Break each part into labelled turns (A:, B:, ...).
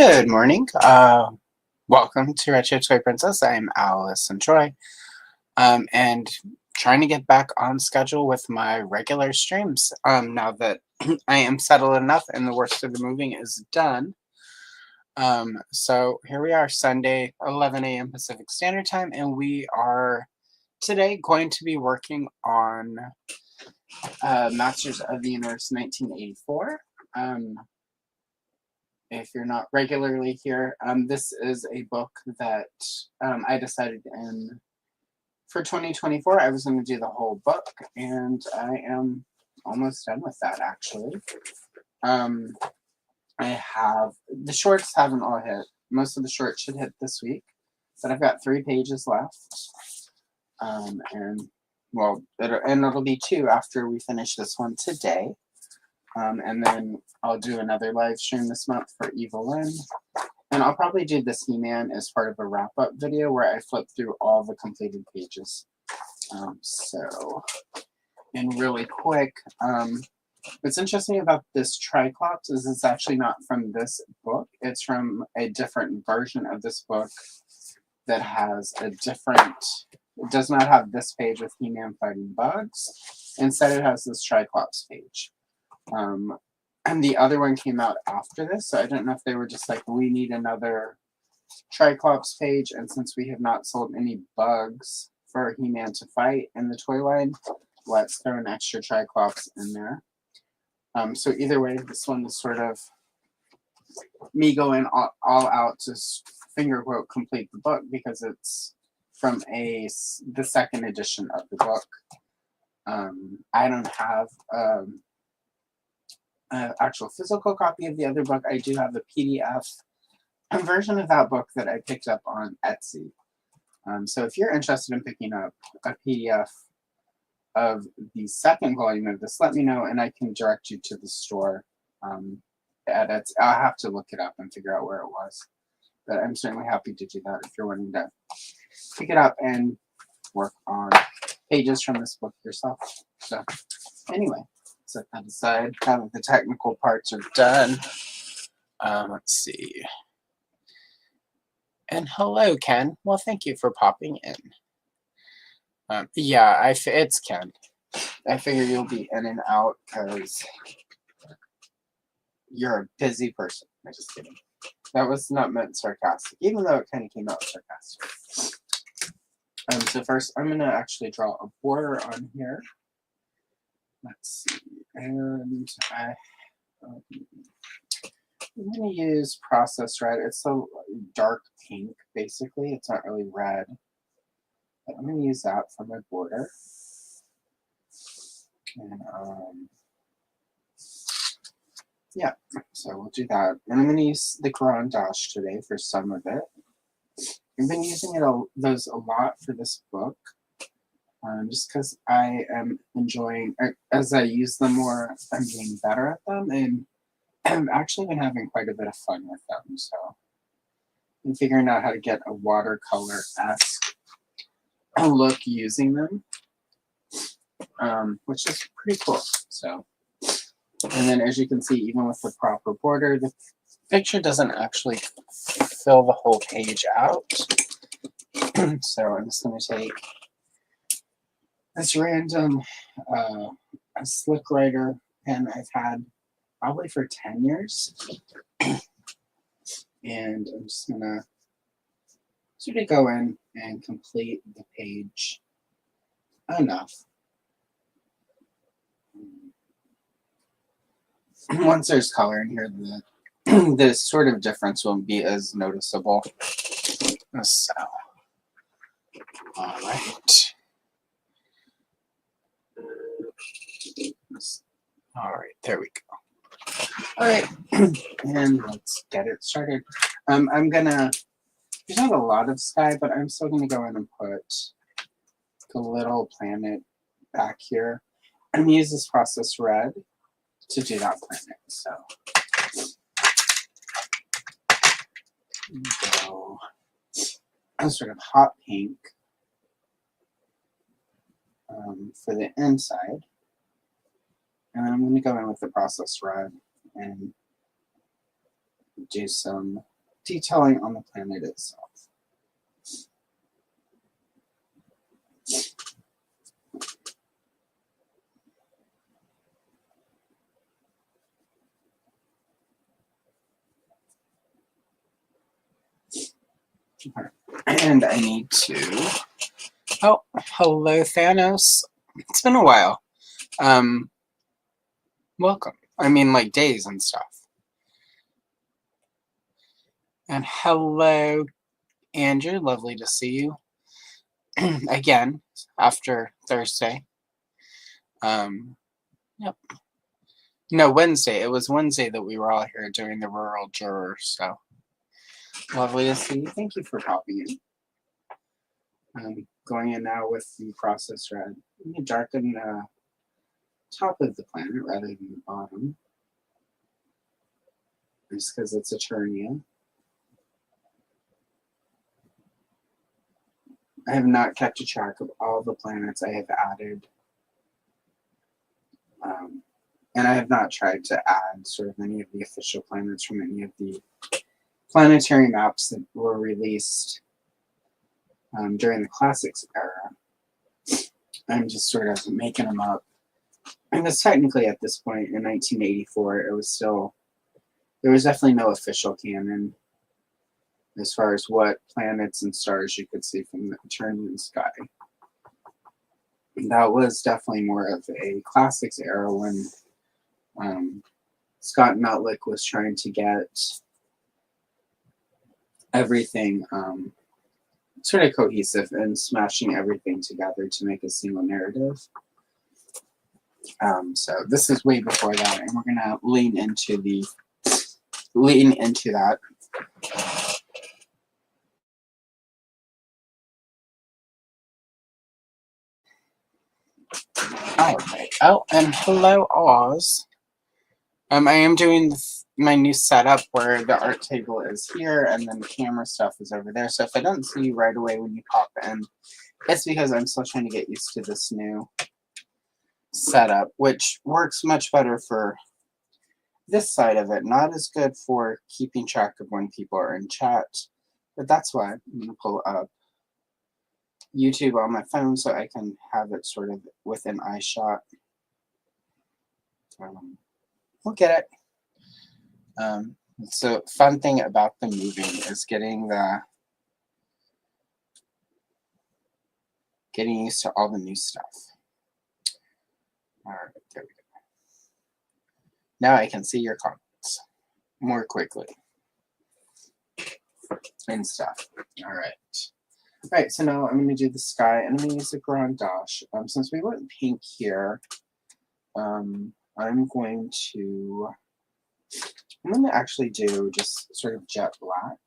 A: Good morning. Welcome to Red Shaped Toy Princess. I'm Alice and Troy, and trying to get back on schedule with my regular streams. Now that I am settled enough and the worst of the moving is done. So here we are, Sunday, 11 a.m. Pacific Standard Time, and we are today going to be working on Masters of the Universe 1984. If you're not regularly here, this is a book that I decided for 2024 I was going to do the whole book, and I am almost done with that actually. I have the shorts haven't all hit. Most of the shorts should hit this week, but I've got 3 pages left, and well, it'll be 2 after we finish this one today. And then I'll do another live stream this month for Evelyn. And I'll probably do this He-Man as part of a wrap-up video where I flip through all the completed pages. And really quick, what's interesting about this Triklops is it's actually not from this book. It's from a different version of this book that has a different... It does not have this page with He-Man fighting bugs. Instead, it has this Triklops page. And the other one came out after this, so I don't know if they were just like, we need another Triklops page, and since we have not sold any bugs for He-Man to fight in the toy line, let's throw an extra Triklops in there. So either way, this one is sort of me going all out to finger quote complete the book, because it's from the second edition of the book. I don't have an actual physical copy of the other book. I do have the PDF version of that book that I picked up on Etsy. So if you're interested in picking up a PDF of the second volume of this, let me know and I can direct you to the store at Etsy. I'll have to look it up and figure out where it was. But I'm certainly happy to do that if you're wanting to pick it up and work on pages from this book yourself. So anyway, set that aside. Now that the technical parts are done, let's see. And hello, Ken. Well, thank you for popping in. Yeah, it's Ken. I figure you'll be in and out because you're a busy person. I'm just kidding. That was not meant sarcastic, even though it kind of came out sarcastic. So first, I'm going to actually draw a border on here. Let's see, and I'm going to use Process Red. It's a dark pink, basically. It's not really red. But I'm going to use that for my border. And, yeah, so we'll do that. And I'm going to use the Grand Dash today for some of it. I've been using those a lot for this book. Just because I am enjoying, as I use them more, I'm getting better at them, and I've actually been having quite a bit of fun with them. So I'm figuring out how to get a watercolor-esque look using them, which is pretty cool. So, and then as you can see, even with the proper border, the picture doesn't actually fill the whole page out. So I'm just going to take this random slick writer pen I've had probably for 10 years. And I'm just going to sort of go in and complete the page enough. Once there's color in here, the sort of difference won't be as noticeable. So, all right. All right, there we go. All right, and let's get it started. There's not a lot of sky, but I'm still gonna go in and put the little planet back here. I'm gonna use this Process Red to do that planet, so. Go a sort of hot pink for the inside. And I'm going to go in with the Process Red and do some detailing on the planet itself. And I need to. Oh, hello, Thanos. It's been a while. Welcome. I mean, like days and stuff. And hello, Andrew. Lovely to see you again after Thursday. Yep. No, Wednesday. It was Wednesday that we were all here doing the rural juror. So lovely to see you. Thank you for popping in. Going in now with the process red. Let me darken the top of the planet rather than the bottom. Just because it's Eternia. I have not kept a track of all the planets I have added. And I have not tried to add sort of any of the official planets from any of the planetary maps that were released during the Classics era. I'm just sort of making them up. And it's technically at this point in 1984, it was still, there was definitely no official canon as far as what planets and stars you could see from the Eternian sky. That was definitely more of a Classics era when Scott Metlick was trying to get everything sort of cohesive and smashing everything together to make a single narrative. So this is way before that, and we're gonna lean into that. All right. Oh, and hello, Oz. I am doing my new setup where the art table is here and then the camera stuff is over there. So if I don't see you right away when you pop in, it's because I'm still trying to get used to this new setup, which works much better for this side of it. Not as good for keeping track of when people are in chat, but that's why I'm going to pull up YouTube on my phone so I can have it sort of within eye shot. We'll get it. So fun thing about the moving is getting used to all the new stuff. All right, there we go. Now I can see your comments more quickly and stuff. All right, so now I'm going to do the sky, and I'm going to use the Grand Dash. Since we went pink here, I'm going to actually do just sort of jet black.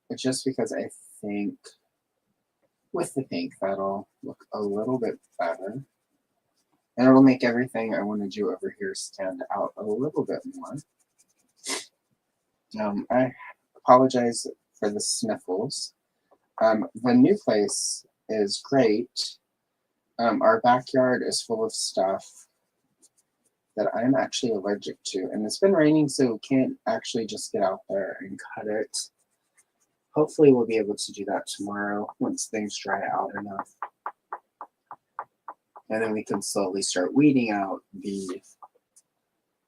A: But just because I think with the pink, that'll look a little bit better. And it will make everything I want to do over here stand out a little bit more. I apologize for the sniffles. The new place is great. Our backyard is full of stuff that I'm actually allergic to. And it's been raining, so we can't actually just get out there and cut it. Hopefully we'll be able to do that tomorrow once things dry out enough. And then we can slowly start weeding out the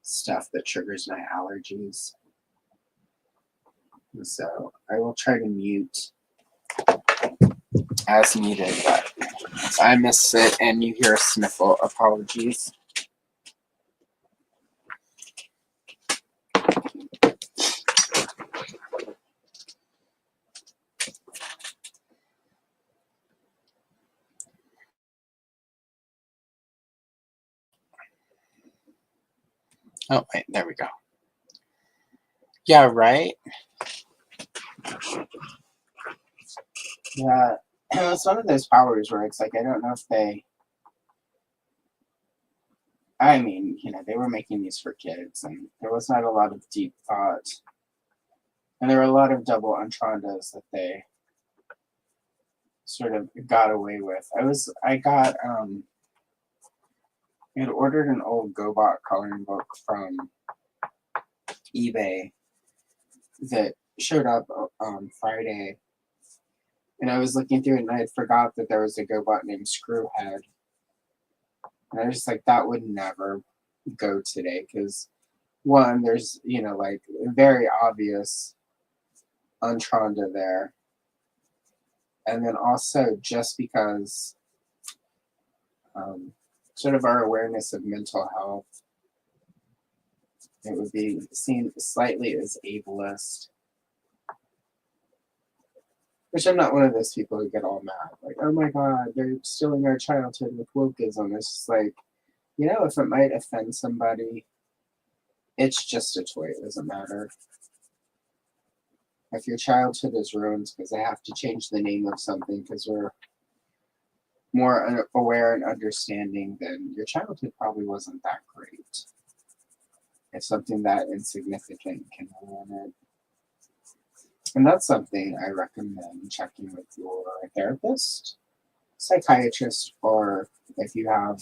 A: stuff that triggers my allergies. And so I will try to mute as needed, but if I miss it and you hear a sniffle, apologies. Oh, wait, there we go. Yeah, right? Yeah, it's one of those powers where it's like, I don't know if I mean, they were making these for kids, and there was not a lot of deep thought. And there were a lot of double entendres that they sort of got away with. I had ordered an old GoBot coloring book from eBay that showed up on Friday, and I was looking through it and I had forgot that there was a GoBot named Screwhead. And I was just like, that would never go today because one, there's, you know, like very obvious Untronda there. And then also just because sort of our awareness of mental health, it would be seen slightly as ableist. Which I'm not one of those people who get all mad. Like, oh my God, they're stealing our childhood with wokeism. It's just like, you know, if it might offend somebody, it's just a toy. It doesn't matter. If your childhood is ruined because they have to change the name of something because we're more aware and understanding, then your childhood probably wasn't that great. If something that insignificant can ruin it. And that's something I recommend checking with your therapist, psychiatrist, or if you have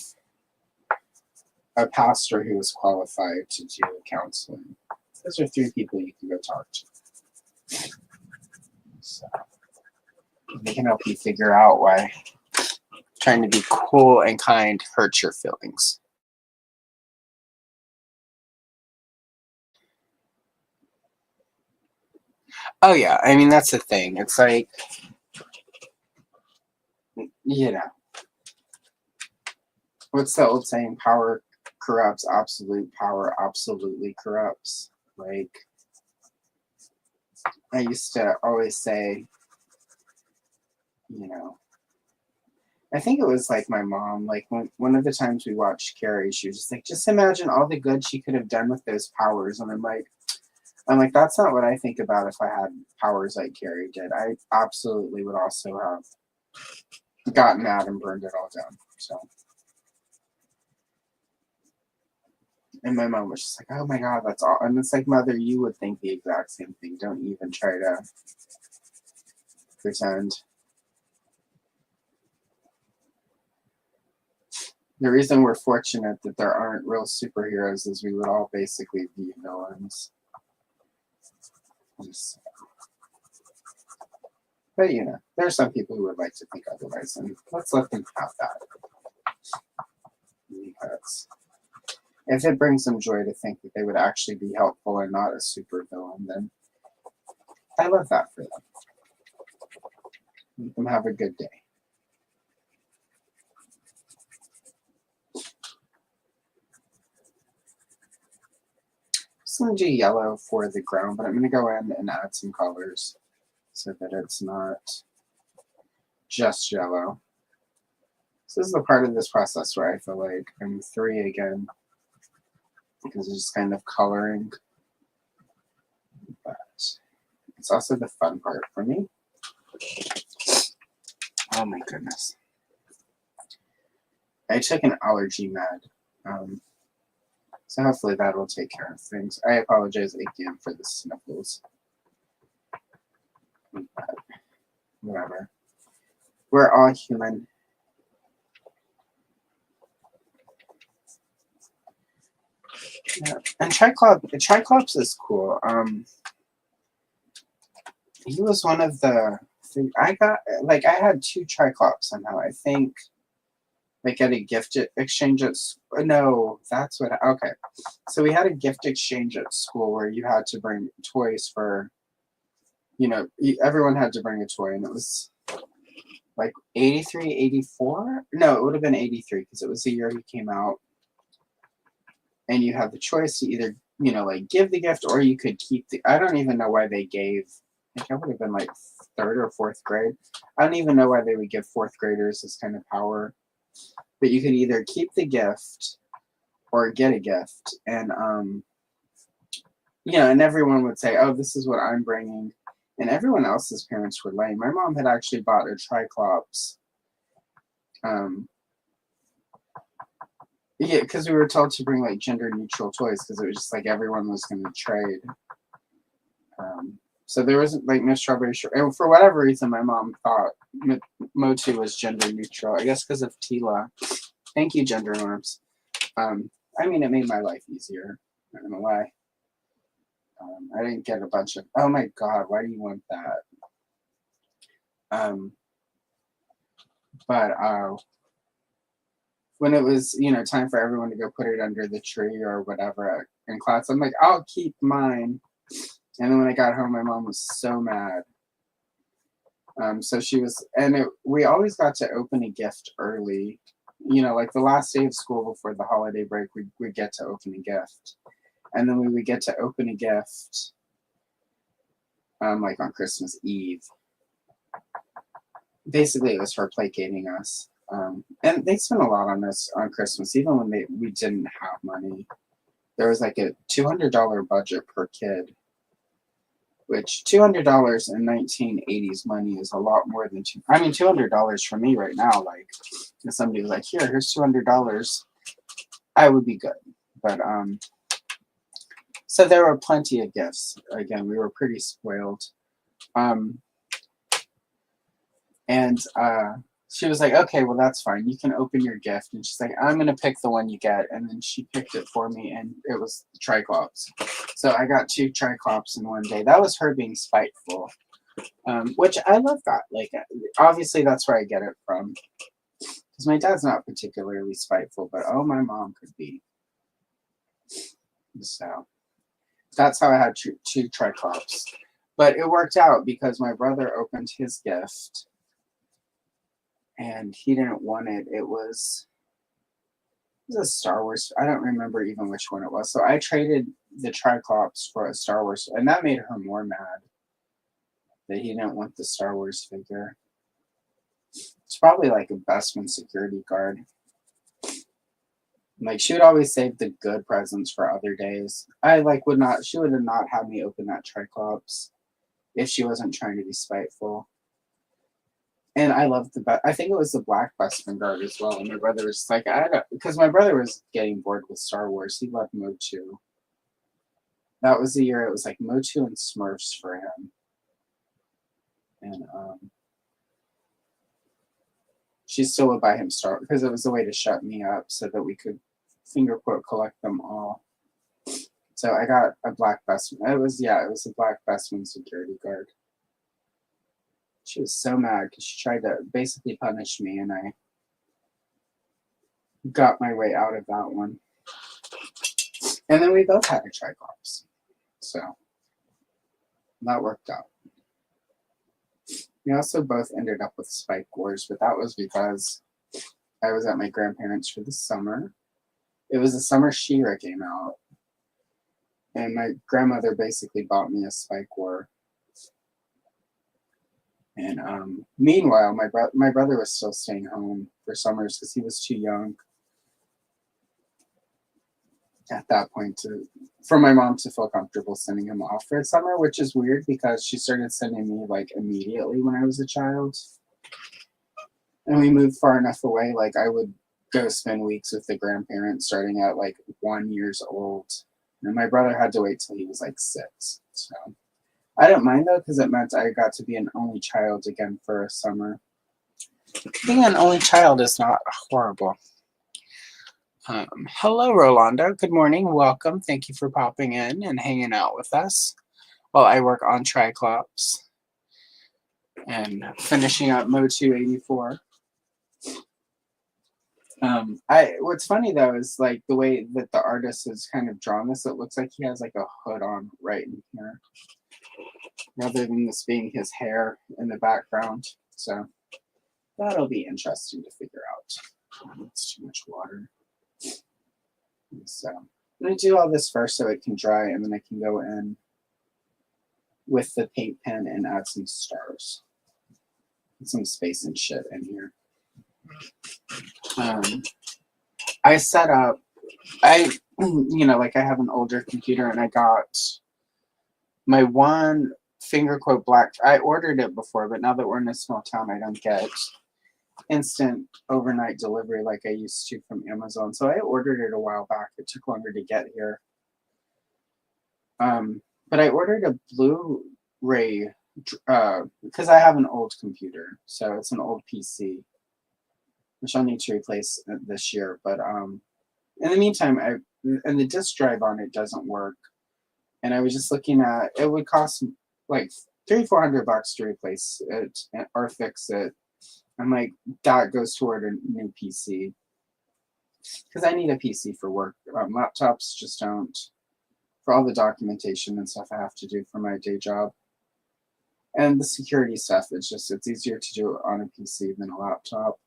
A: a pastor who is qualified to do counseling. Those are 3 people you can go talk to. So they can help you figure out why trying to be cool and kind hurts your feelings. Oh yeah, I mean that's the thing. It's like, you know, what's the old saying? Power corrupts, absolute power absolutely corrupts. Like, I used to always say, you know, I think it was like my mom, like one of the times we watched Carrie, she was just like, just imagine all the good she could have done with those powers. And I'm like, that's not what I think about if I had powers like Carrie did. I absolutely would also have gotten mad and burned it all down. So, and my mom was just like, oh my God, that's all. And it's like, Mother, you would think the exact same thing. Don't even try to pretend. The reason we're fortunate that there aren't real superheroes is we would all basically be villains. But you know, there are some people who would like to think otherwise, and let's let them have that. Because if it brings them joy to think that they would actually be helpful and not a super villain, then I love that for them. Let them have a good day. I'm going to do yellow for the ground, but I'm going to go in and add some colors so that it's not just yellow. So this is the part of this process where I feel like I'm 3 again because it's just kind of coloring. But it's also the fun part for me. Oh my goodness. I took an allergy med. So hopefully that will take care of things. I apologize again for the sniffles. But whatever. We're all human. Yeah. And Triklops is cool. He was one of the I had 2 Triklops somehow. I think like at a gift exchange at no, that's what okay. So we had a gift exchange at school where you had to bring toys for, you know, everyone had to bring a toy, and it was like 83, 84? No, it would have been 83 because it was the year he came out. And you have the choice to either, you know, like give the gift or you could keep the, I don't even know why they gave, I think I would have been like 3rd or 4th grade. I don't even know why they would give 4th graders this kind of power. But you could either keep the gift or get a gift. And, you know, and everyone would say, oh, this is what I'm bringing. And everyone else's parents were lame. My mom had actually bought a Triklops. Yeah, because we were told to bring like gender neutral toys because it was just like everyone was going to trade. So there wasn't like no strawberry shortcake. And for whatever reason, my mom thought MOTU was gender neutral. I guess because of Tila. Thank you, gender norms. I mean, it made my life easier. I don't know why. I didn't get a bunch of, oh my God, why do you want that? But when it was, time for everyone to go put it under the tree or whatever in class, I'm like, I'll keep mine. And then when I got home, my mom was so mad. So she was, and we always got to open a gift early. Like the last day of school before the holiday break, we'd get to open a gift. And then we would get to open a gift like on Christmas Eve. Basically, it was her placating us. And they spent a lot on us on Christmas, even when we didn't have money. There was like a $200 budget per kid, which $200 in 1980s money is a lot more than $200 for me right now. Like, if somebody was like, here's $200, I would be good. But so there were plenty of gifts. Again, we were pretty spoiled. And she was like, okay, well, that's fine. You can open your gift. And she's like, I'm going to pick the one you get. And then she picked it for me, and it was the Triklops. So I got 2 Triklops in one day. That was her being spiteful, which I love that. Like, obviously, that's where I get it from. Because my dad's not particularly spiteful, but oh, my mom could be. So that's how I had 2 Triklops. But it worked out because my brother opened his gift. And he didn't want it. It was a Star Wars. I don't remember even which one it was. So I traded the Triklops for a Star Wars. And that made her more mad that he didn't want the Star Wars figure. It's probably like a Bestman security guard. Like, she would always save the good presents for other days. She would have not had me open that Triklops if she wasn't trying to be spiteful. And I loved I think it was the black Bestman guard as well. And my brother was like, because my brother was getting bored with Star Wars. He loved MOTU. That was the year it was like MOTU and Smurfs for him. And she still would buy him Star, because it was a way to shut me up so that we could finger quote collect them all. So I got a black Bestman. It was a black Bestman security guard. She was so mad because she tried to basically punish me, and I got my way out of that one. And then we both had a Triklops. So that worked out. We also both ended up with Spike Wars, but that was because I was at my grandparents' for the summer. It was the summer She-Ra came out. And my grandmother basically bought me a Spike War. And meanwhile, my brother was still staying home for summers because he was too young at that point for my mom to feel comfortable sending him off for a summer, which is weird because she started sending me like immediately when I was a child. And we moved far enough away, like I would go spend weeks with the grandparents starting at like 1 year old. And my brother had to wait till he was like 6. So I don't mind though, because it meant I got to be an only child again for a summer. Being an only child is not horrible. Hello, Rolando. Good morning. Welcome. Thank you for popping in and hanging out with us while I work on Triklops and finishing up MOTU 84. What's funny though is like the way that the artist has kind of drawn this. It looks like he has like a hood on right in here, rather than this being his hair in the background. So that'll be interesting to figure out. It's too much water. So I'm going to do all this first so it can dry, and then I can go in with the paint pen and add some stars. And some space and shit in here. I set up, I have an older computer, and I got my one finger quote black. I ordered it before, but now that we're in a small town, I don't get instant overnight delivery like I used to from Amazon. So I ordered it a while back. It took longer to get here. But I ordered a Blu-ray because I have an old computer. So it's an old PC, which I'll need to replace this year. But in the meantime, and the disk drive on it doesn't work. And I was just looking at, it would cost like $300-400 to replace it or fix it. I'm like, that goes toward a new PC. Because I need a PC for work. Laptops just don't. For all the documentation and stuff I have to do for my day job. And the security stuff, it's easier to do it on a PC than a laptop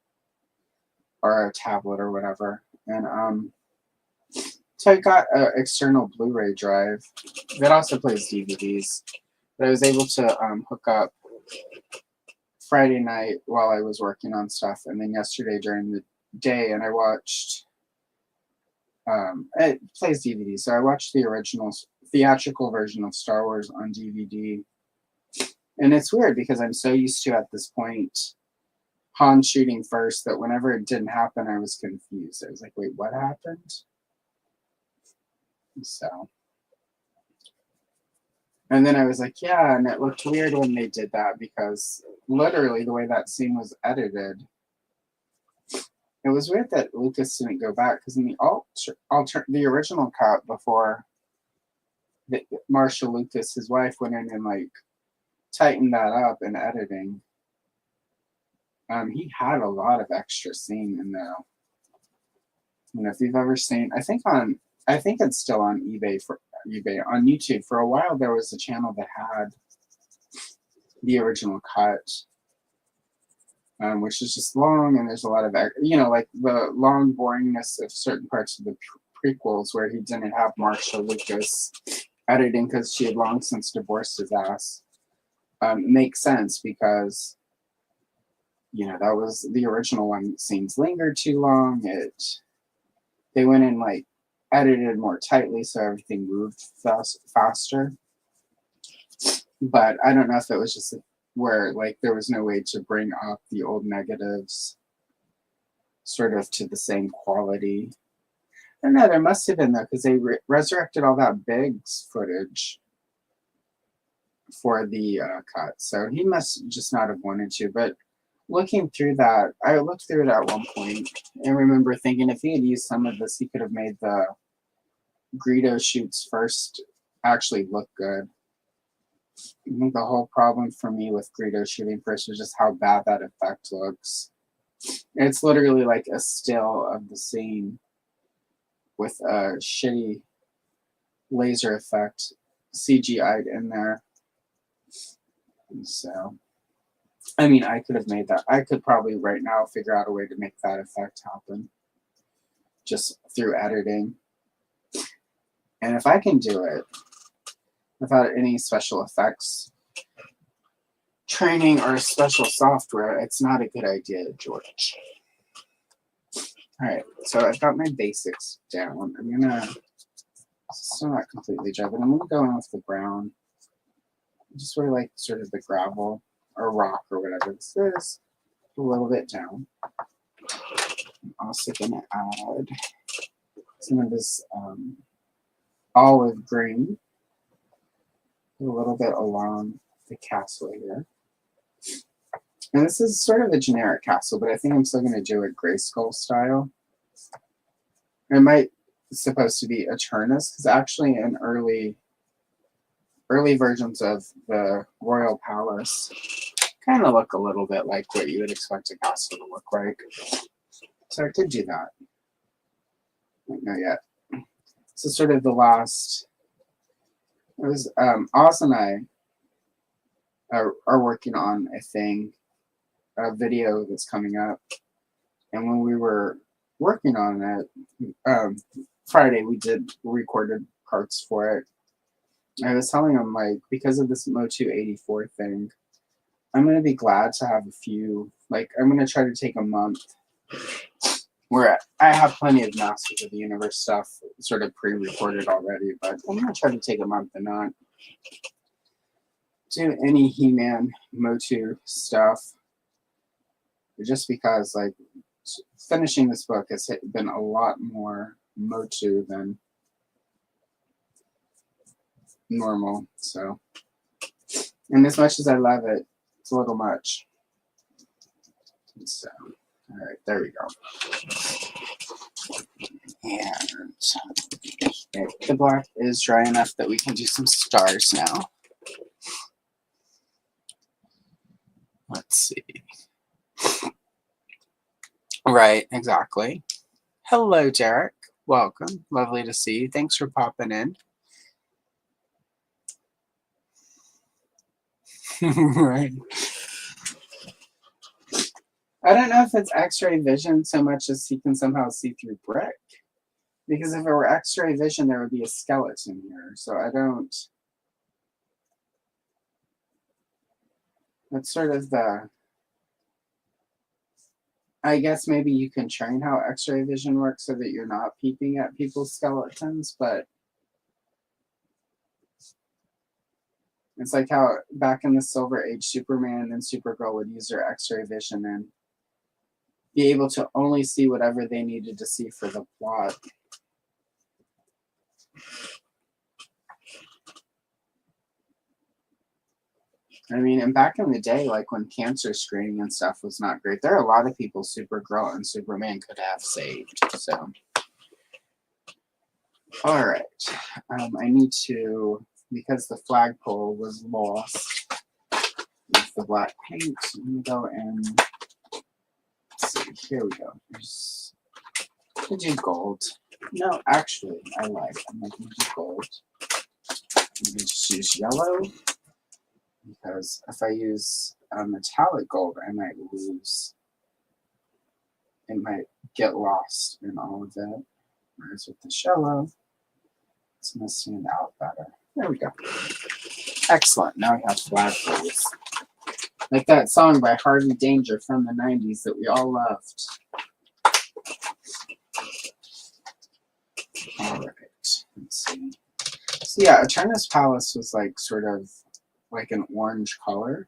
A: or a tablet or whatever. And so I got an external Blu-ray drive that also plays DVDs that I was able to hook up Friday night while I was working on stuff, and then yesterday during the day, and I watched. It plays DVD, so I watched the original theatrical version of Star Wars on DVD. And it's weird because I'm so used to, at this point, Han shooting first, that whenever it didn't happen, I was confused. I was like, wait, what happened? So. And then I was like, yeah, and it looked weird when they did that because literally the way that scene was edited, it was weird that Lucas didn't go back, because in the original cut before Marshall Lucas, his wife, went in and like tightened that up in editing. He had a lot of extra scene in there. You know, if you've ever seen, I think it's still on on YouTube. For a while, there was a channel that had the original cut, which is just long, and there's a lot of, like the long boringness of certain parts of the prequels where he didn't have Marshall Lucas editing because she had long since divorced his ass. Makes sense because, that was the original one. Scenes lingered too long. They went in like edited more tightly so everything moved faster. But I don't know if it was just where like there was no way to bring up the old negatives sort of to the same quality. I don't know, there must have been, though, because they resurrected all that Biggs footage for the cut. So he must just not have wanted to. But looking through that, I looked through it at one point and remember thinking if he had used some of this, he could have made the Greedo shoots first actually look good. I think the whole problem for me with Greedo shooting first was just how bad that effect looks. It's literally like a still of the scene with a shitty laser effect CGI'd in there. And so, I mean, I could have made that. I could probably right now figure out a way to make that effect happen just through editing. And if I can do it without any special effects training or special software, it's not a good idea, George. All right, so I've got my basics down. I'm gonna, still not completely dry, but I'm gonna go in with the brown. Just sort of the gravel or rock or whatever this is, a little bit down. I'm also gonna add some of this olive green, a little bit along the castle here. And this is sort of a generic castle, but I think I'm still going to do it Grayskull style. It might be supposed to be Eternus, because actually in early versions of the Royal Palace kind of look a little bit like what you would expect a castle to look like. So I could do that. Not yet. So sort of the last, it was Oz and I are working on a video that's coming up. And when we were working on it, Friday we recorded parts for it. I was telling him, like, because of this MOTU 84 thing, I'm going to be glad to have a few, like, I'm going to try to take a month where I have plenty of Masters of the Universe stuff sort of pre-recorded already, but I'm going to try to take a month and not do any He-Man MOTU stuff, just because, like, finishing this book has been a lot more MOTU than normal. So, and as much as I love it, it's a little much. So, all right, there we go. And Okay, the black is dry enough that we can do some stars now. Let's see. Right, exactly. Hello, Derek. Welcome. Lovely to see you. Thanks for popping in. Right. I don't know if it's X-ray vision so much as he can somehow see through brick. Because if it were X-ray vision, there would be a skeleton here. So I don't. That's sort of the. I guess maybe you can train how X-ray vision works so that you're not peeping at people's skeletons, but it's like how back in the Silver Age, Superman and Supergirl would use their X-ray vision and be able to only see whatever they needed to see for the plot. I mean, and back in the day, like when cancer screening and stuff was not great, there are a lot of people Supergirl and Superman could have saved. So, all right, I need to, because the flagpole was lost with the black paint, I'm gonna go and let's see. Here we go. We'll do gold. No, actually, I'm gonna do gold. I'm gonna just use yellow. Because if I use a metallic gold, I might lose. It might get lost in all of it. Whereas with the shallow, it's going to stand out better. There we go. Excellent. Now we have flagpoles. Like that song by Harvey Danger from the 90s that we all loved. All right. Let's see. So yeah, Eterna's Palace was like sort of like an orange color.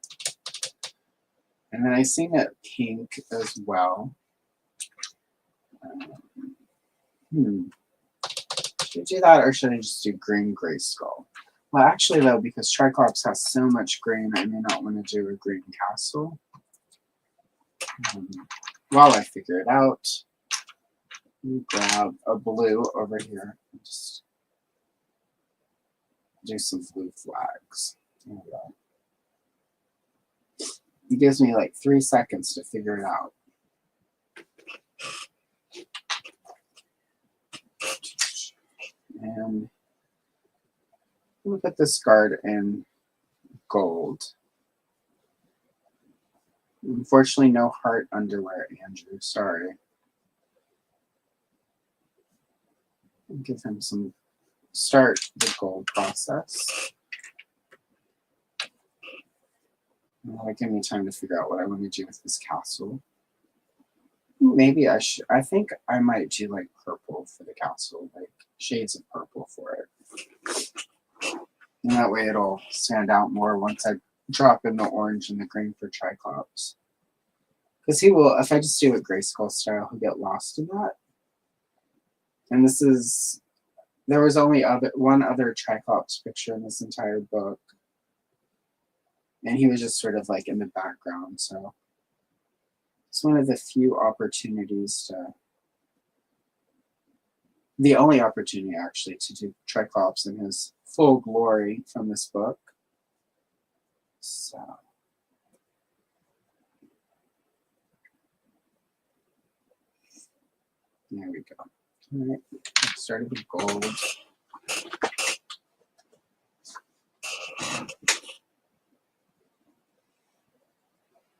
A: And then I seen it pink as well. Should I do that or should I just do green gray skull? Well, actually though, because Triklops has so much green, I may not want to do a green castle. While I figure it out, let me grab a blue over here and just do some blue flags. There we go. It gives me like 3 seconds to figure it out. And I'm going to put this guard in gold. Unfortunately, no heart underwear, Andrew. Sorry. I'll give him some. Start the gold process. That'll give me time to figure out what I want to do with this castle. Maybe I should. I think I might do like purple for the castle, like shades of purple for it. And that way it'll stand out more once I drop in the orange and the green for Triklops. Because he will, if I just do it Grayskull style, he'll get lost in that. And this is, there was only one other Triklops picture in this entire book. And he was just sort of like in the background, so it's one of the few opportunities to, the only opportunity actually to do Triklops in his full glory from this book. So there we go. All right, started with gold.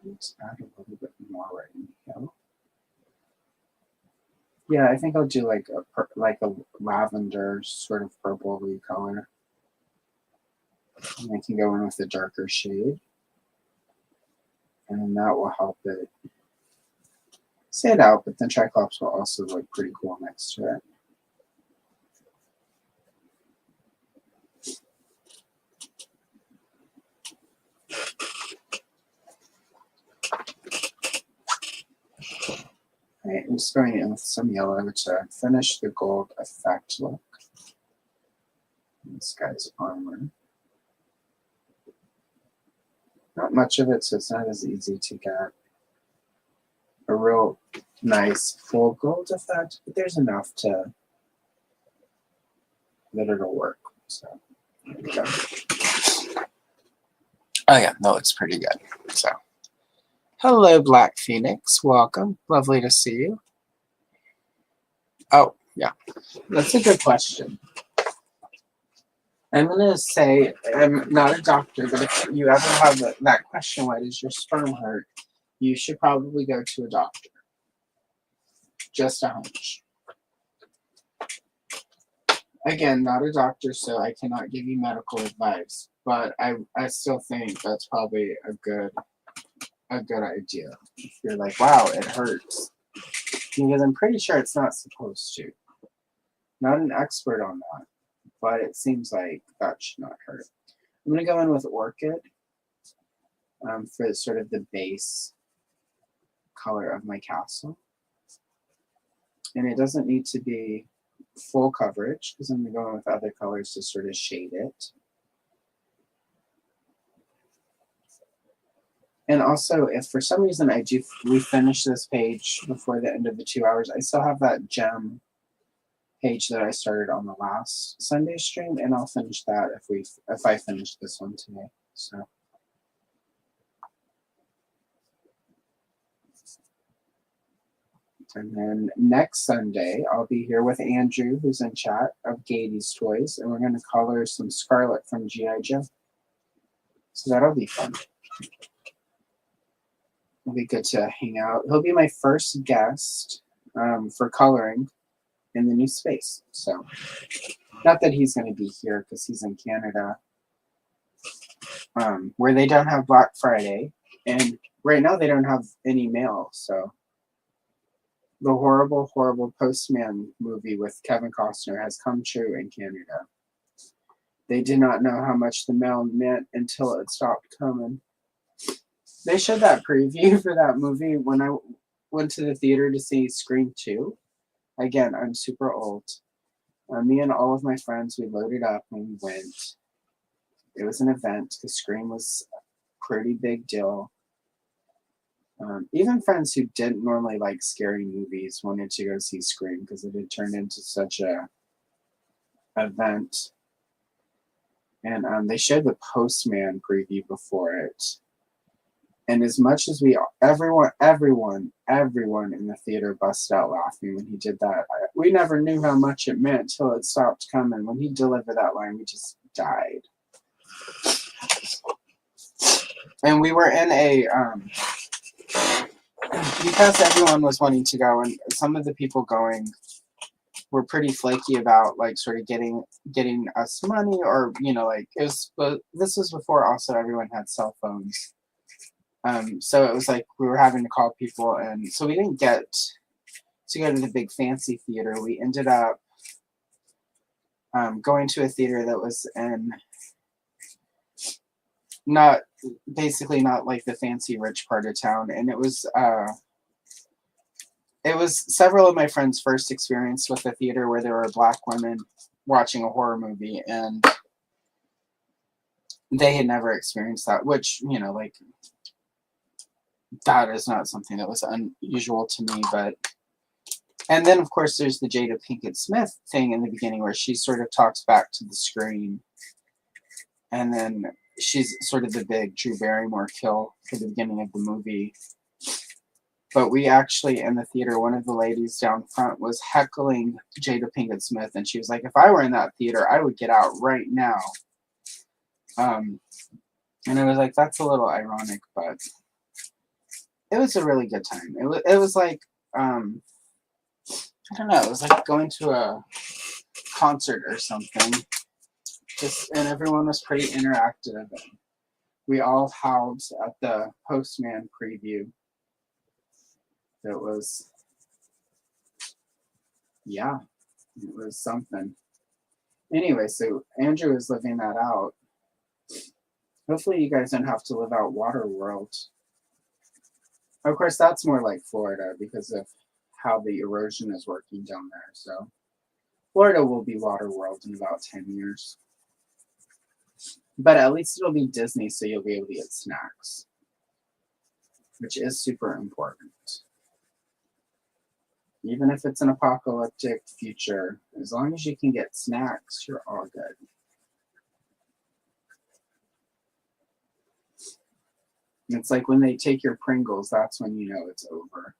A: Let's add a little bit more right in here. Yeah, I think I'll do like a lavender sort of purple color. And I can go in with a darker shade. And then that will help it stand out, but then Triklops will also look pretty cool next to it. Right, I'm just going in with some yellow to finish the gold effect look. This guy's armor. Not much of it, so it's not as easy to get a real nice full gold effect, but there's enough to that it'll work. So there we go. Oh yeah, that looks pretty good. So hello, Black Phoenix. Welcome. Lovely to see you. Oh, yeah. That's a good question. I'm going to say, I'm not a doctor, but if you ever have that question, why does your sperm hurt? You should probably go to a doctor. Just a hunch. Again, not a doctor, so I cannot give you medical advice, but I still think that's probably a good idea. If you're like, wow, it hurts. Because I'm pretty sure it's not supposed to. Not an expert on that, but it seems like that should not hurt. I'm going to go in with Orchid for sort of the base color of my castle. And it doesn't need to be full coverage because I'm going to go in with other colors to sort of shade it. And also, if for some reason we finish this page before the end of the 2 hours, I still have that gem page that I started on the last Sunday stream, and I'll finish that if I finish this one today. So. And then next Sunday, I'll be here with Andrew, who's in chat, of Gady's Toys, and we're going to color some Scarlet from G.I. Joe. So that'll be fun. It'll be good to hang out. He'll be my first guest for coloring in the new space. So, not that he's going to be here because he's in Canada, where they don't have Black Friday, and right now they don't have any mail, so. The horrible, horrible Postman movie with Kevin Costner has come true in Canada. They did not know how much the mail meant until it stopped coming. They showed that preview for that movie when I went to the theater to see Scream 2. Again, I'm super old. Me and all of my friends, we loaded up and we went. It was an event because Scream was a pretty big deal. Even friends who didn't normally like scary movies wanted to go see Scream because it had turned into such a event. And they showed the Postman preview before it. And as much as everyone in the theater busted out laughing when he did that, we never knew how much it meant till it stopped coming. When he delivered that line, we just died. And we were in a... because everyone was wanting to go, and some of the people going were pretty flaky about like sort of getting us money, or like it was. But this was before also everyone had cell phones, so it was like we were having to call people, and so we didn't get to go to the big fancy theater. We ended up going to a theater that was in not like the fancy rich part of town, and it was several of my friends' first experience with a theater where there were Black women watching a horror movie, and they had never experienced that, which like that is not something that was unusual to me. But and then of course there's the Jada Pinkett Smith thing in the beginning where she sort of talks back to the screen, and then she's sort of the big Drew Barrymore kill for the beginning of the movie. But we actually, in the theater, one of the ladies down front was heckling Jada Pinkett Smith, and she was like, if I were in that theater, I would get out right now. And I was like, that's a little ironic, but it was a really good time. It was like, I don't know, it was like going to a concert or something. And everyone was pretty interactive. And we all howled at the Postman preview. It was, yeah, it was something. Anyway, so Andrew is living that out. Hopefully you guys don't have to live out Waterworld. Of course, that's more like Florida because of how the erosion is working down there. So Florida will be Waterworld in about 10 years. But at least it'll be Disney, so you'll be able to get snacks, which is super important. Even if it's an apocalyptic future, as long as you can get snacks, you're all good. It's like when they take your Pringles, that's when you know it's over.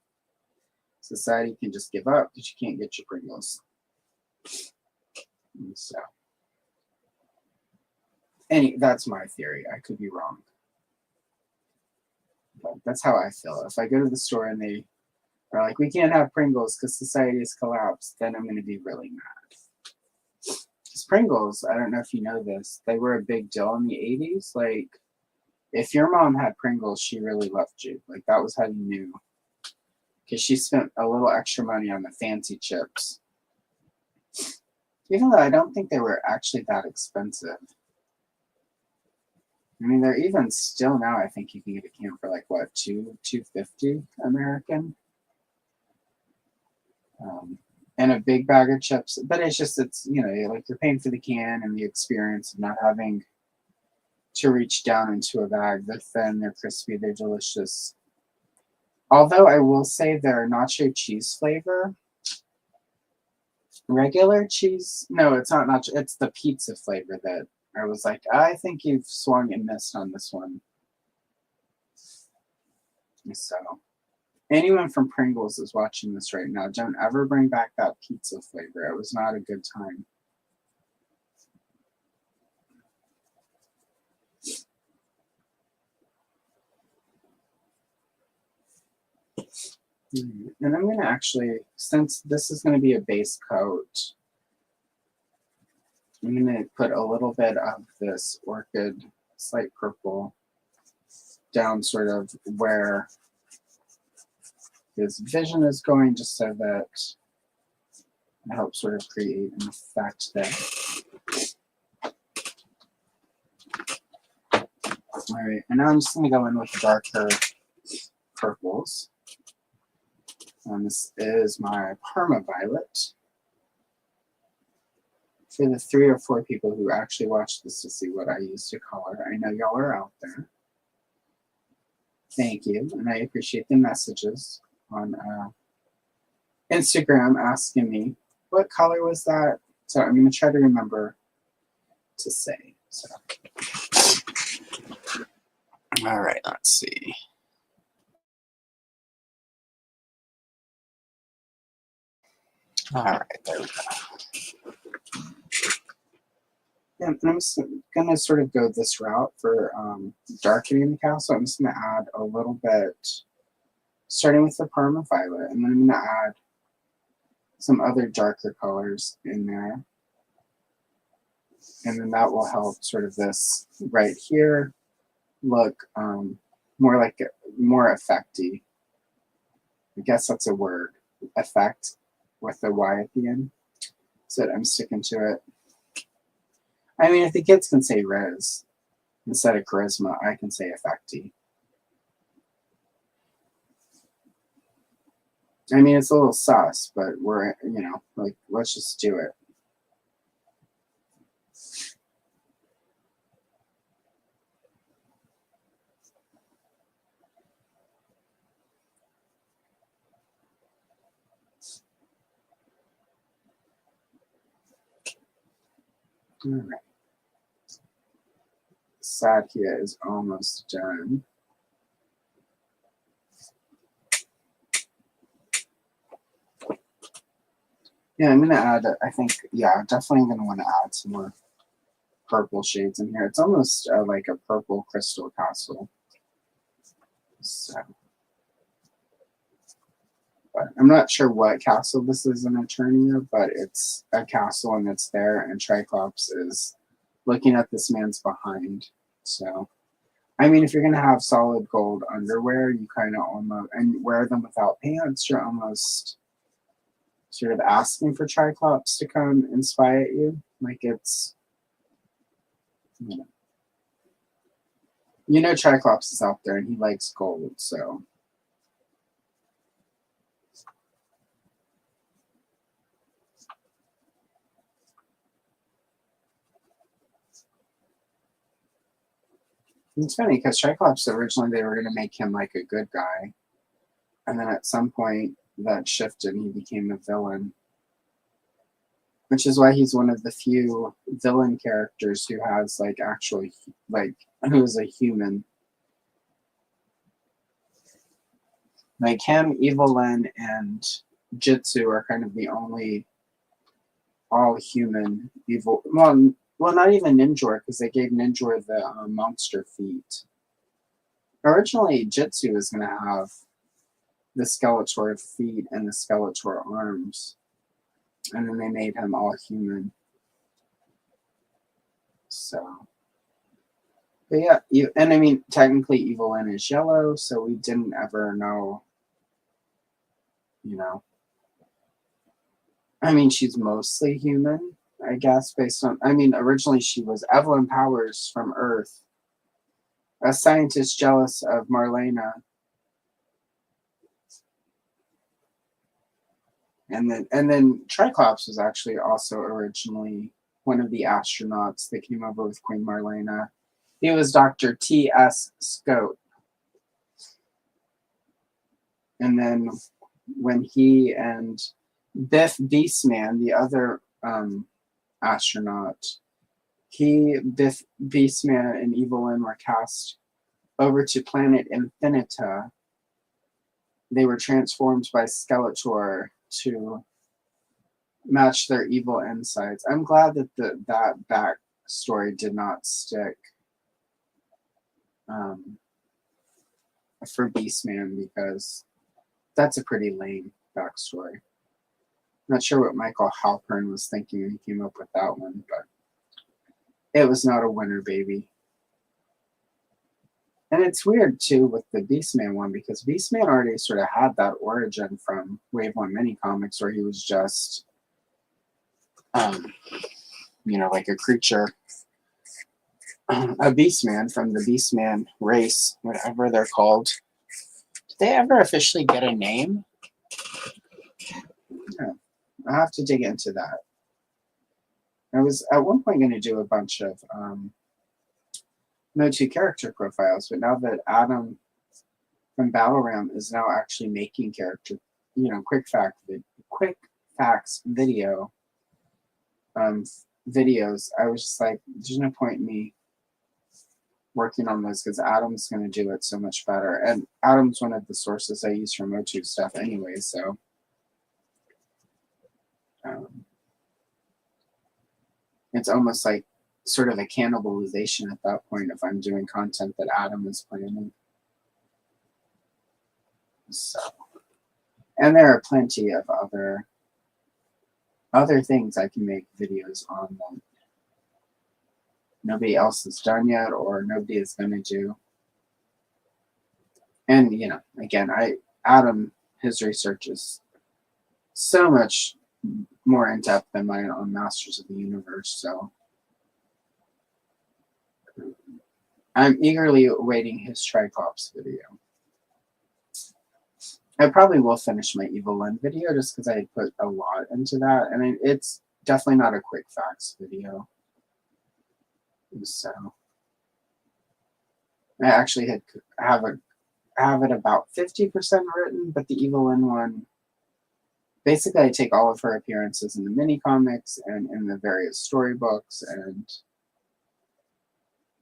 A: Society can just give up because you can't get your Pringles. And so, that's my theory. I could be wrong. But that's how I feel. If I go to the store and they are like, we can't have Pringles because society has collapsed, then I'm going to be really mad. Because Pringles, I don't know if you know this, they were a big deal in the 80s. Like, if your mom had Pringles, she really loved you. Like, that was how you knew. Because she spent a little extra money on the fancy chips. Even though I don't think they were actually that expensive. I mean, they're even still now, I think you can get a can for like, what, $2.50 American? And a big bag of chips. But it's just, you know, like you're paying for the can and the experience of not having to reach down into a bag. They're thin, they're crispy, they're delicious. Although I will say their nacho cheese flavor, regular cheese, no, it's not nacho, it's the pizza flavor that I was like, I think you've swung and missed on this one. So, anyone from Pringles is watching this right now, don't ever bring back that pizza flavor. It was not a good time. And I'm going to actually, since this is going to be a base coat, I'm going to put a little bit of this orchid, slight purple, down sort of where his vision is going, just so that it helps sort of create an effect there. All right, and now I'm just going to go in with darker purples. And this is my Parma Violet. For the 3 or 4 people who actually watch this to see what I use to color, I know y'all are out there. Thank you, and I appreciate the messages on Instagram asking me, what color was that? So I'm going to try to remember to say. So. All right, let's see. All right, there we go. Yeah, and I'm just going to sort of go this route for darkening the castle. I'm just going to add a little bit, starting with the Parma Violet, and then I'm going to add some other darker colors in there. And then that will help sort of this right here look more like more effecty. I guess that's a word, effect, with the Y at the end. So I'm sticking to it. I mean, if the kids can say Riz instead of charisma, I can say effecty. I mean, it's a little sus, but we're, you know, like, let's just do it. All right. Satya is almost done. Yeah, I'm gonna add, I think, yeah, definitely gonna want to add some more purple shades in here. It's almost like a purple crystal castle. So, but I'm not sure what castle this is in Eternia, but it's a castle and it's there, and Triklops is looking at this man's behind. So, I mean, if you're gonna have solid gold underwear, you kind of almost, and wear them without pants, you're almost sort of asking for Triklops to come and spy at you. Like, it's, you know Triklops is out there and he likes gold, so. It's funny because Triklops, originally they were going to make him like a good guy, and then at some point that shifted and he became a villain. Which is why he's one of the few villain characters who has like actually like who is a human. Like him, Evelyn, and Jitsu are kind of the only all human evil. Well, not even Ninjor, because they gave Ninjor the monster feet. Originally, Jitsu was going to have the Skeletor feet and the Skeletor arms, and then they made him all human. So, but yeah, and I mean, technically, Evelyn is yellow, so we didn't ever know. You know, I mean, she's mostly human, I guess, based on. I mean, originally she was Evelyn Powers from Earth, a scientist jealous of Marlena. And then Triklops was actually also originally one of the astronauts that came over with Queen Marlena. He was Dr. T.S. Scope. And then when he and Biff Beastman, the other astronaut, Biff Beastman and Evelyn were cast over to planet Infinita. They were transformed by Skeletor to match their evil insides. I'm glad that that backstory did not stick for Beastman, because that's a pretty lame backstory. Not sure what Michael Halpern was thinking when he came up with that one, but it was not a winner, baby. And it's weird, too, with the Beastman one, because Beastman already sort of had that origin from Wave 1 mini comics, where he was just, you know, like a creature, a Beastman from the Beastman race, whatever they're called. Did they ever officially get a name? Yeah, I'll have to dig into that. I was at one point going to do a bunch of MOTU character profiles, but now that Adam from Battle Ram is now actually making character, you know, quick facts video videos, I was just like, there's no point in me working on this, because Adam's going to do it so much better. And Adam's one of the sources I use for MOTU stuff anyway, so it's almost like sort of a cannibalization at that point if I'm doing content that Adam is planning. So, and there are plenty of other things I can make videos on that nobody else has done yet, or nobody is going to do. And, you know, again, Adam, his research is so much more in-depth than mine on Masters of the Universe, so I'm eagerly awaiting his Triklops video. I probably will finish my Evelyn video, just because I put a lot into that, and it's definitely not a quick facts video. So I actually have it about 50% written, but the Evelyn one, basically I take all of her appearances in the mini comics and in the various storybooks and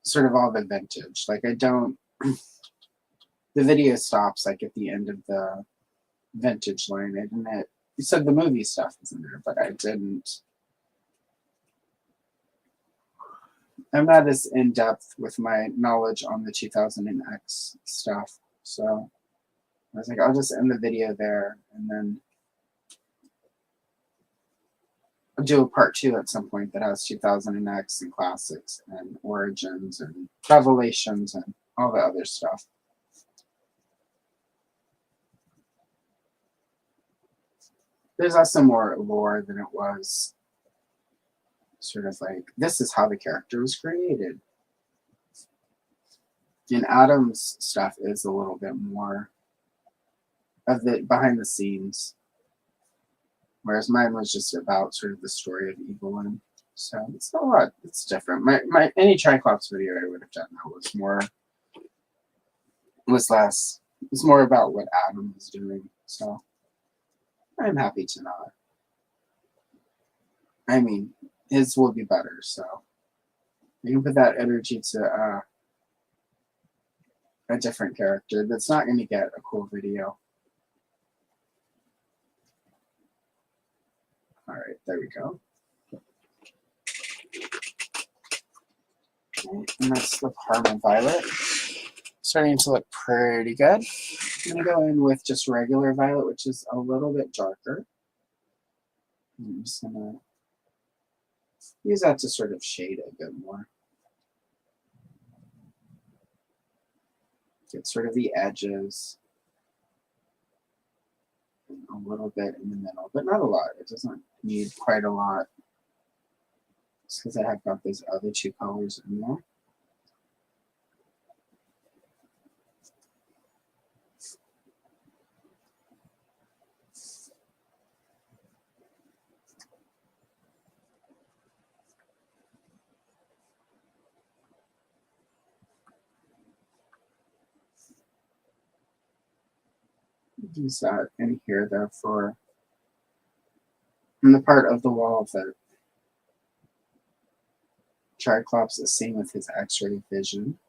A: sort of all the vintage. Like, I don't, the video stops like at the end of the vintage line. I didn't, you said the movie stuff is in there, but I didn't. I'm not as in-depth with my knowledge on the 2000X stuff, so I was like, I'll just end the video there, and then I'll do a part 2 at some point that has 2000X and classics and origins and revelations and all the other stuff. There's also more lore than it was sort of like, this is how the character was created. And Adam's stuff is a little bit more of the behind the scenes, whereas mine was just about sort of the story of Evelyn. So it's a lot, it's different. My any Triklops video I would have done that was more about what Adam was doing. So I'm happy to not. I mean, his will be better, so we can put that energy to a different character that's not going to get a cool video. All right, there we go. Okay, and that's the Parma Violet. Starting to look pretty good. I'm going to go in with just regular violet, which is a little bit darker. I'm just going to use that to sort of shade it a bit more. Get sort of the edges. A little bit in the middle, but not a lot. It doesn't need quite a lot. Just because I have got those other two colors in there. Use that in here though for in the part of the wall that Triklops is seeing with his X-ray vision.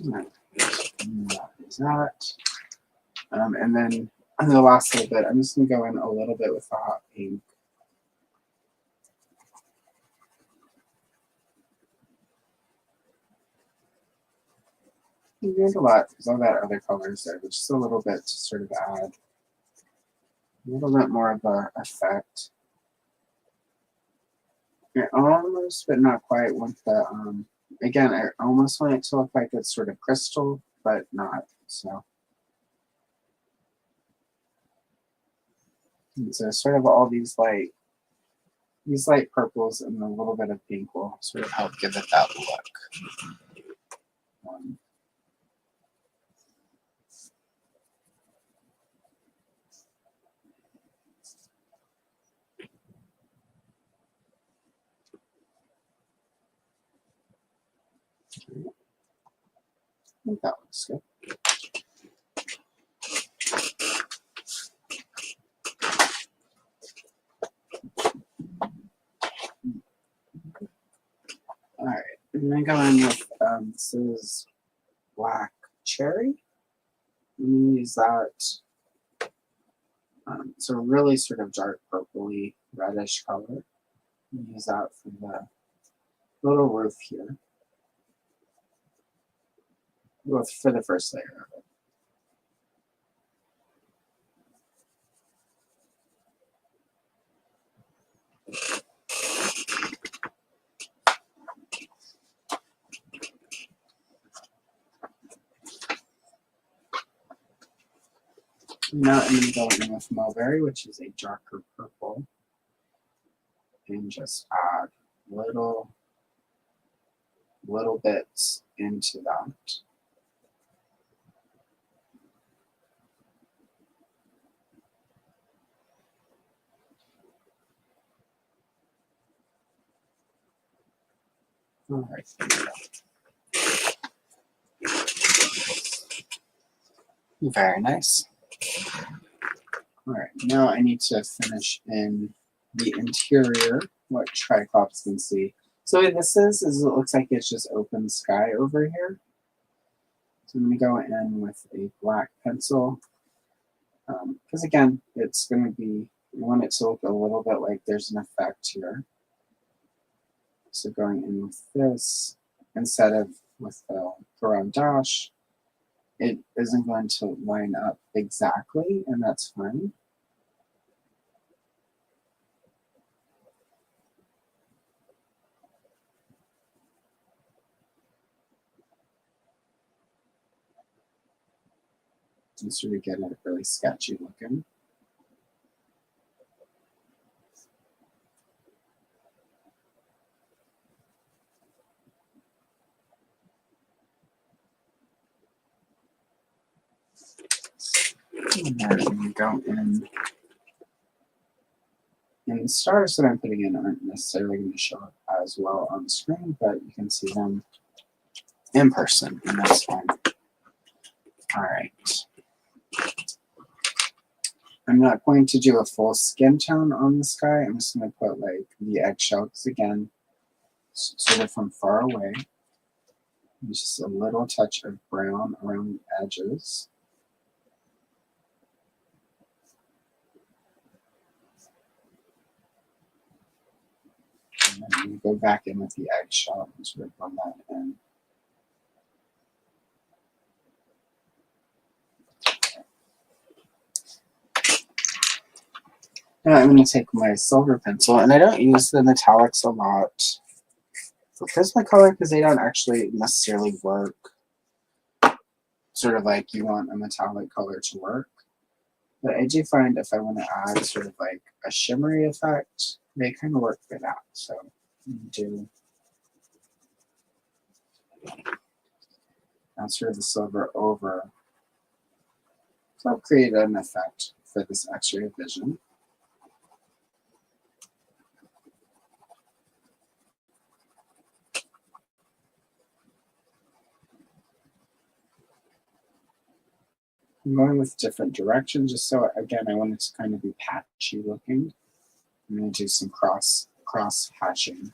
A: That is that. And then on the last little bit, I'm just going to go in a little bit with the hot pink. You get a lot because all that other colors there, but just a little bit to sort of add a little bit more of a effect. I almost, but not quite, want the again, I almost want it to look like it's sort of crystal, but not. So, and so sort of all these light purples and a little bit of pink will sort of help give it that look. I think that looks good. All right, I'm gonna go in with this is black cherry. I'm gonna use that. It's a really sort of dark purpley reddish color. Use that for the little roof here. Well, for the first layer of it. Now I'm going to go in with mulberry, which is a darker purple, and just add little bits into that. All right. Very nice. All right, now I need to finish in the interior, what Triklops can see. So what this is it looks like it's just open sky over here. So I'm going to go in with a black pencil. Because again, it's going to be, you want it to look a little bit like there's an effect here. So going in with this, instead of with the Karam Dash, it isn't going to line up exactly, and that's fine. And sort of get it really sketchy looking. And then I'm going to go in. And the stars that I'm putting in aren't necessarily going to show up as well on the screen, but you can see them in person, and that's fine. All right. I'm not going to do a full skin tone on the sky. I'm just going to put like the eggshells again, sort of from far away. Just a little touch of brown around the edges. And then you go back in with the eggshell and sort of run that in. Now I'm going to take my silver pencil, and I don't use the metallics a lot for Prismacolor because they don't actually necessarily work sort of like you want a metallic color to work. But I do find if I want to add sort of like a shimmery effect, they kind of work for that. So do that's sort of the silver over. So I'll create an effect for this X-ray vision. I'm going with different directions just so, again, I want it to kind of be patchy looking. I'm going to do some cross hatching.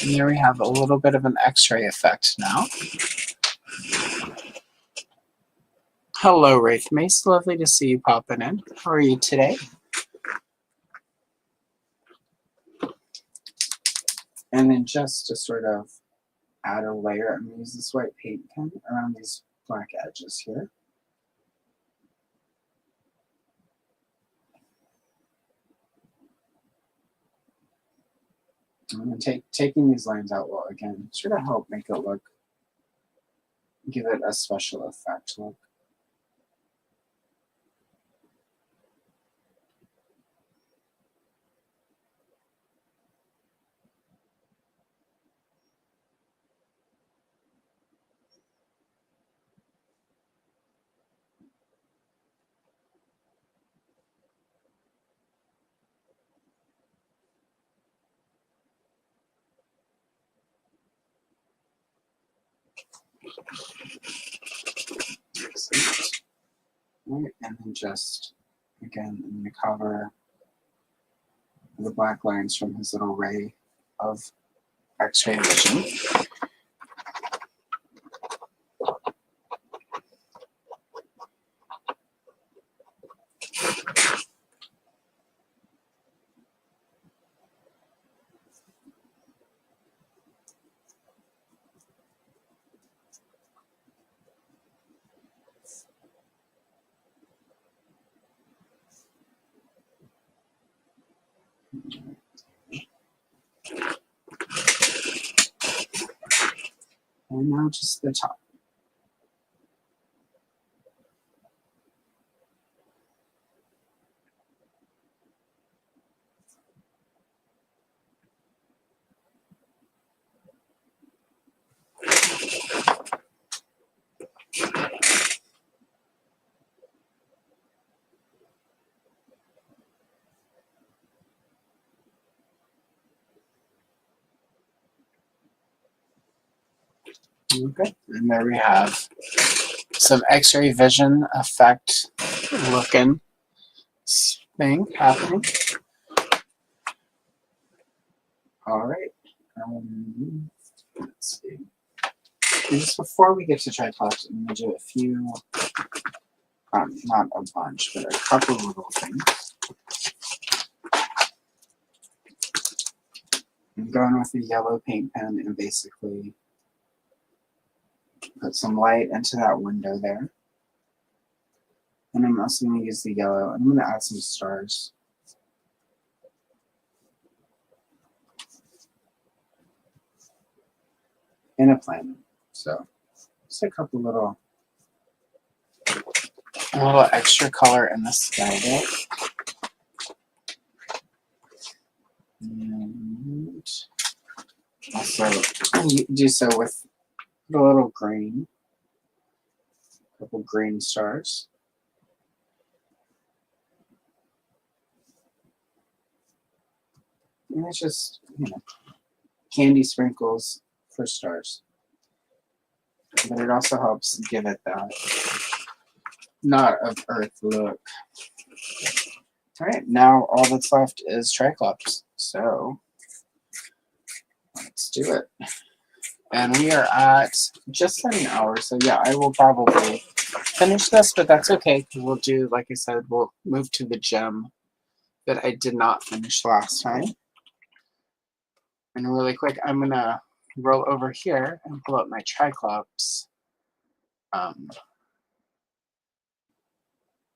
A: And there we have a little bit of an X-ray effect now. Hello, Wraith Mace. Lovely to see you popping in. How are you today? And then just to sort of add a layer, I'm going to use this white paint pen around these black edges here. And taking these lines out will, again, sort of help make it look, give it a special effect look. Right, and then just, again, I'm going to cover the black lines from his little ray of X-ray vision. And now just the top. Okay, and there we have some X-ray vision effect looking thing happening. All right. Let's see. And just before we get to Triklops, I'm going to do a few Not a bunch, but a couple little things. I'm going with a yellow paint pen and basically put some light into that window there. And I'm also going to use the yellow. I'm going to add some stars. And a planet. So just a couple little extra color in the sky there. And also do so with a little green. A couple green stars. And it's just, candy sprinkles for stars. But it also helps give it that not of Earth look. All right, now all that's left is Triklops. So let's do it. And we are at just an hour. So yeah, I will probably finish this, but that's okay. We'll do, like I said, we'll move to the gem that I did not finish last time. And really quick, I'm gonna roll over here and pull up my Triklops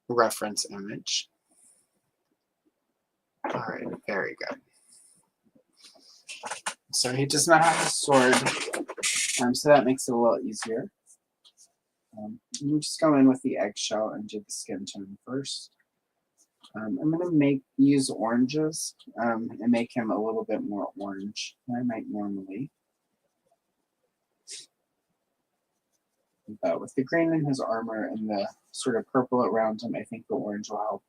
A: reference image. All right, very good. So he does not have a sword, so that makes it a little easier. You just go in with the eggshell and do the skin tone first. I'm going to use oranges and make him a little bit more orange than I might normally. But with the green in his armor and the sort of purple around him, I think the orange will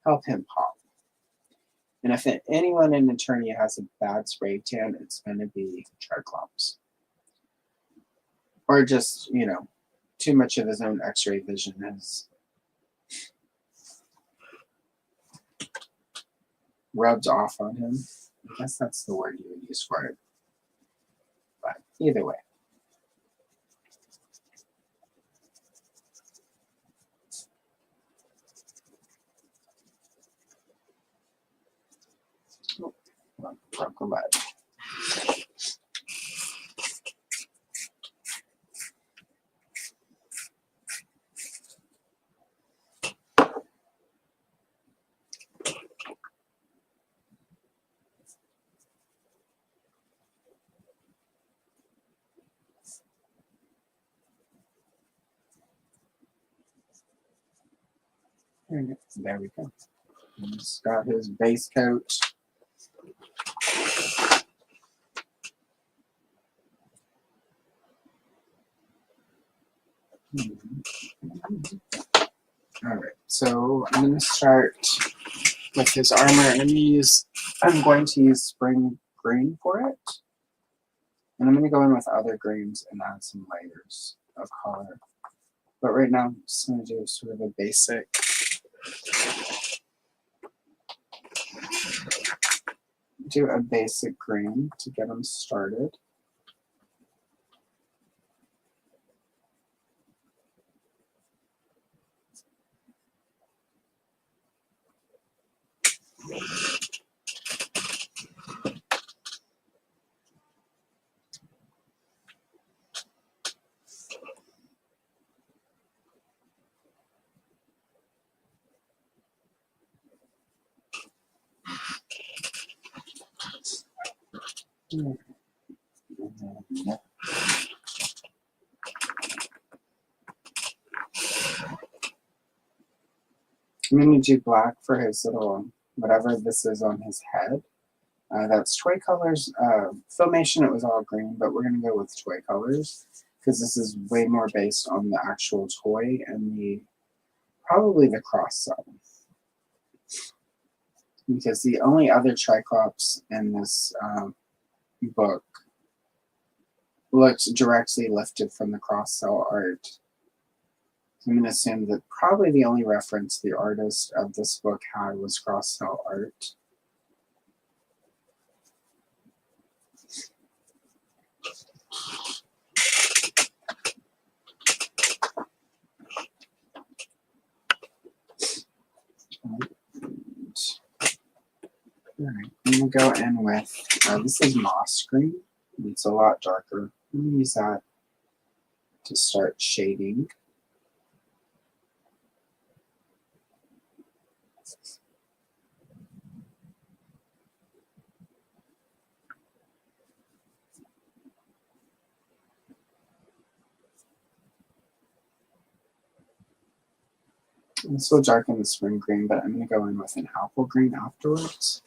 A: help him pop. And if anyone in Eternia has a bad spray tan, it's going to be Triklops. Or just, too much of his own x-ray vision has rubbed off on him. I guess that's the word you would use for it. But either way. Broken bud. There we go. He's got his base coat. All right, so I'm going to start with his armor, and I'm going to use spring green for it. And I'm going to go in with other greens and add some layers of color. But right now, I'm just going to do sort of a basic green to get him started. I'm going to do black for his little, whatever this is on his head. That's Toy Colors. Filmation, it was all green, but we're going to go with Toy Colors because this is way more based on the actual toy and probably the cross cell. Because the only other Triklops in this book looks directly lifted from the cross cell art. I'm going to assume that probably the only reference the artist of this book had was cross cell art. Alright, I'm going to go in with, this is moss green. It's a lot darker. I'm going to use that to start shading. This will darken the spring green, but I'm going to go in with an apple green afterwards.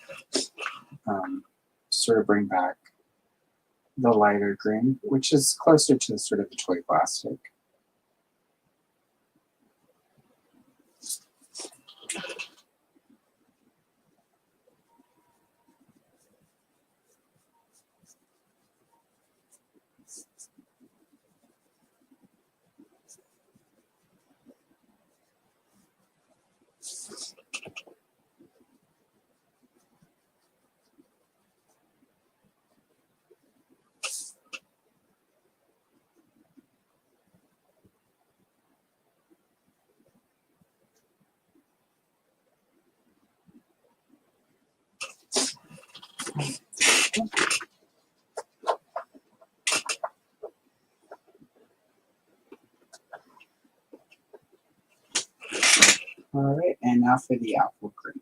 A: Sort of bring back the lighter green, which is closer to sort of the toy plastic. Alright, and now for the apple green.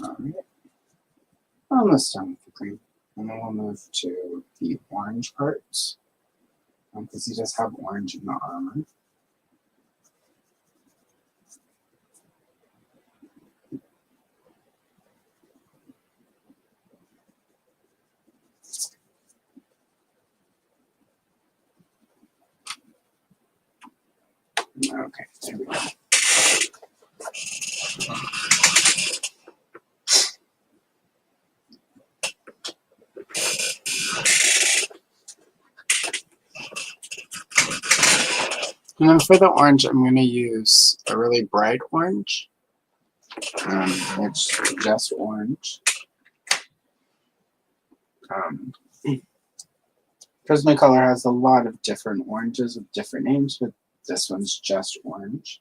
A: Alright, almost done with the green. And then we'll move to the orange parts, because he does have orange in the armor. Okay, there we go. And then for the orange, I'm going to use a really bright orange. It's just orange. Prismacolor has a lot of different oranges with different names, but this one's just orange.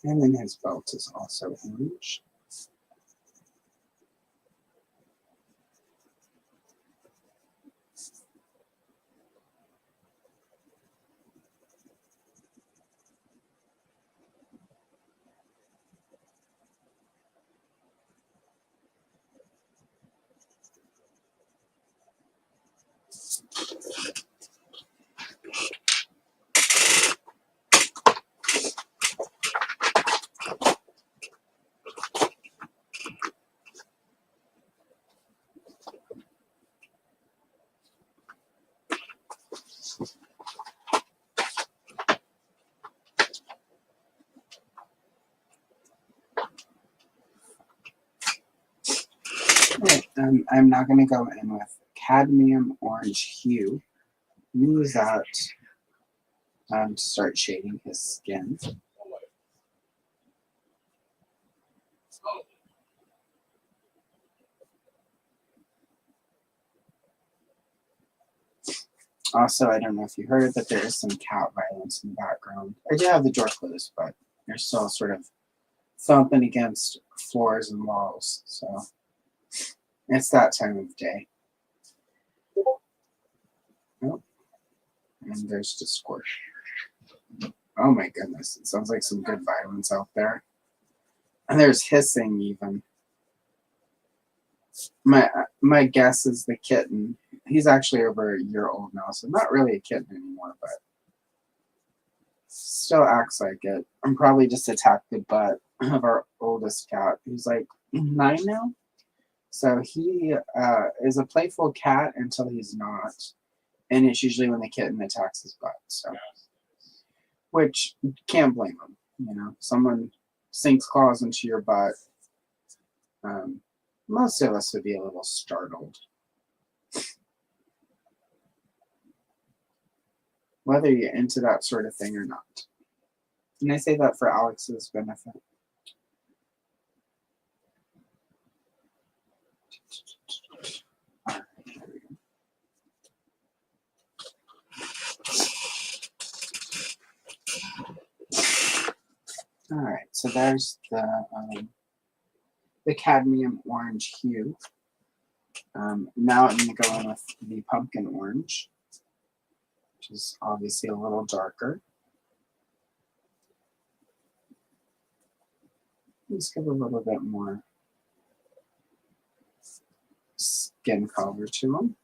A: And then his belt is also orange. Right, I'm now going to go in with cadmium orange hue. Use that to start shading his skin. Also, I don't know if you heard, but there is some cat violence in the background. I do have the door closed, but they're still sort of thumping against floors and walls. So it's that time of day. Oh, and there's discord. Oh my goodness, it sounds like some good violence out there. And there's hissing even. My guess is the kitten. He's actually over a year old now, so not really a kitten anymore, but still acts like it. I'm probably just attacked the butt of our oldest cat, who's like 9 now. So he is a playful cat until he's not, and it's usually when the kitten attacks his butt. So, which can't blame him. You know, someone sinks claws into your butt. Most of us would be a little startled. Whether you're into that sort of thing or not. And I say that for Alex's benefit. All right, so there's the cadmium orange hue. Now I'm going to go in with the pumpkin orange, which is obviously a little darker. Let's give a little bit more skin color to them.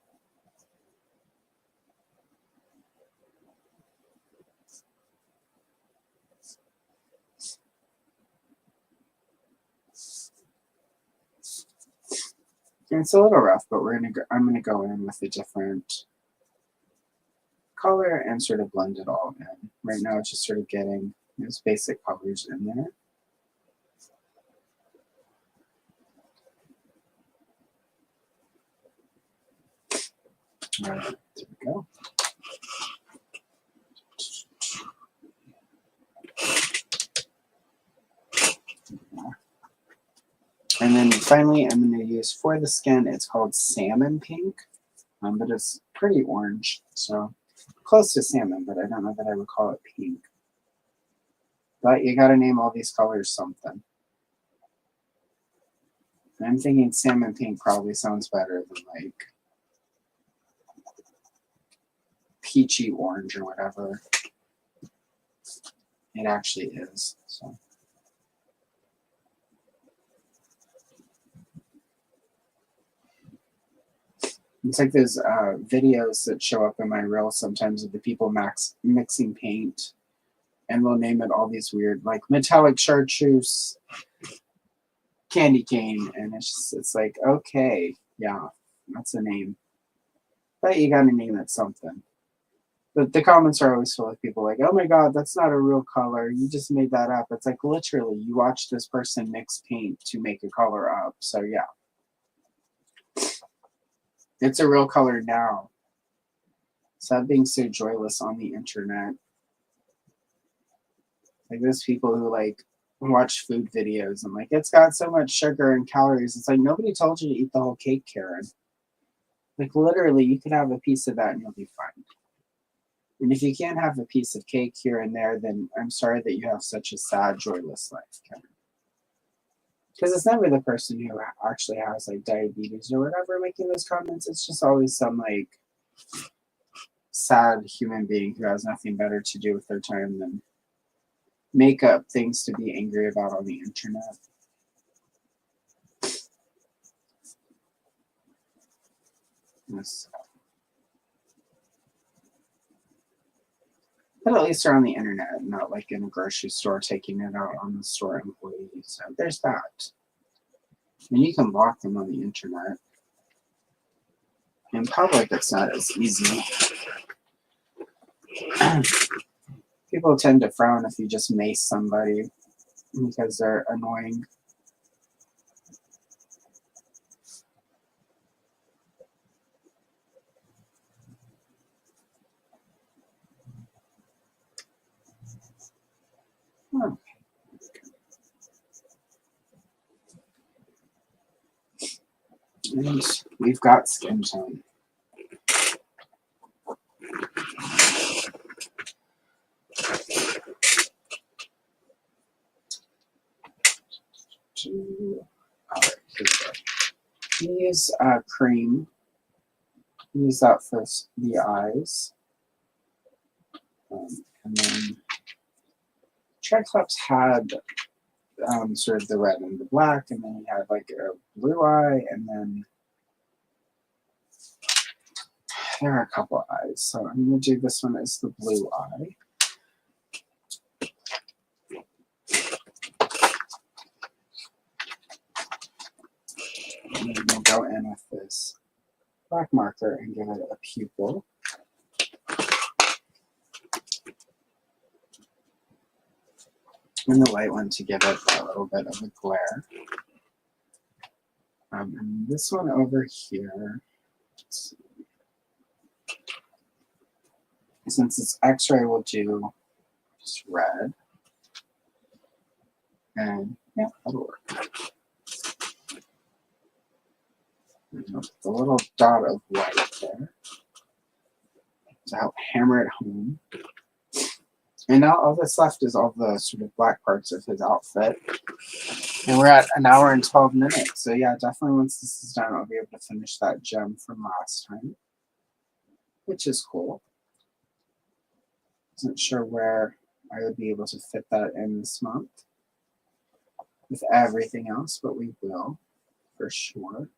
A: And it's a little rough, but I'm gonna go in with a different color and sort of blend it all in. Right now it's just sort of getting those basic colors in there. All right, there we go. And then finally, I'm going to use for the skin, it's called salmon pink, but it's pretty orange, so close to salmon, but I don't know that I would call it pink. But you got to name all these colors something. And I'm thinking salmon pink probably sounds better than like peachy orange or whatever it actually is. So. It's like those videos that show up in my reel sometimes of the people mixing paint, and they'll name it all these weird, like metallic chartreuse candy cane, and it's like, okay, yeah, that's a name, but you gotta name it something. But the comments are always full of people like, oh my god, that's not a real color, you just made that up. It's like, literally, you watch this person mix paint to make a color up, so yeah. It's a real color now. Stop being so joyless on the internet. Like those people who like watch food videos and like, it's got so much sugar and calories. It's like, nobody told you to eat the whole cake, Karen. Like literally, you could have a piece of that and you'll be fine. And if you can't have a piece of cake here and there, then I'm sorry that you have such a sad, joyless life, Karen. Because it's never the person who actually has like diabetes or whatever making those comments. It's just always some like sad human being who has nothing better to do with their time than make up things to be angry about on the internet. Yes. But at least they're on the internet, not like in a grocery store taking it out on the store employee. So there's that. And you can block them on the internet. In public, it's not as easy. People tend to frown if you just mace somebody because they're annoying. And we've got skin tone. Alright, here we go. Use cream. Use that for the eyes. And then Triklops had sort of the red and the black, and then he had like a blue eye, and then there are a couple eyes. So I'm going to do this one as the blue eye. And then we'll go in with this black marker and give it a pupil. And the white one to give it a little bit of a glare. And this one over here, since it's X-ray, we'll do just red. And yeah, that'll work. The little dot of white there to help hammer it home. And now all that's left is all the sort of black parts of his outfit. And we're at 1 hour and 12 minutes. So yeah, definitely once this is done, I'll be able to finish that gem from last time, which is cool. Wasn't sure where I would be able to fit that in this month with everything else, but we will for sure.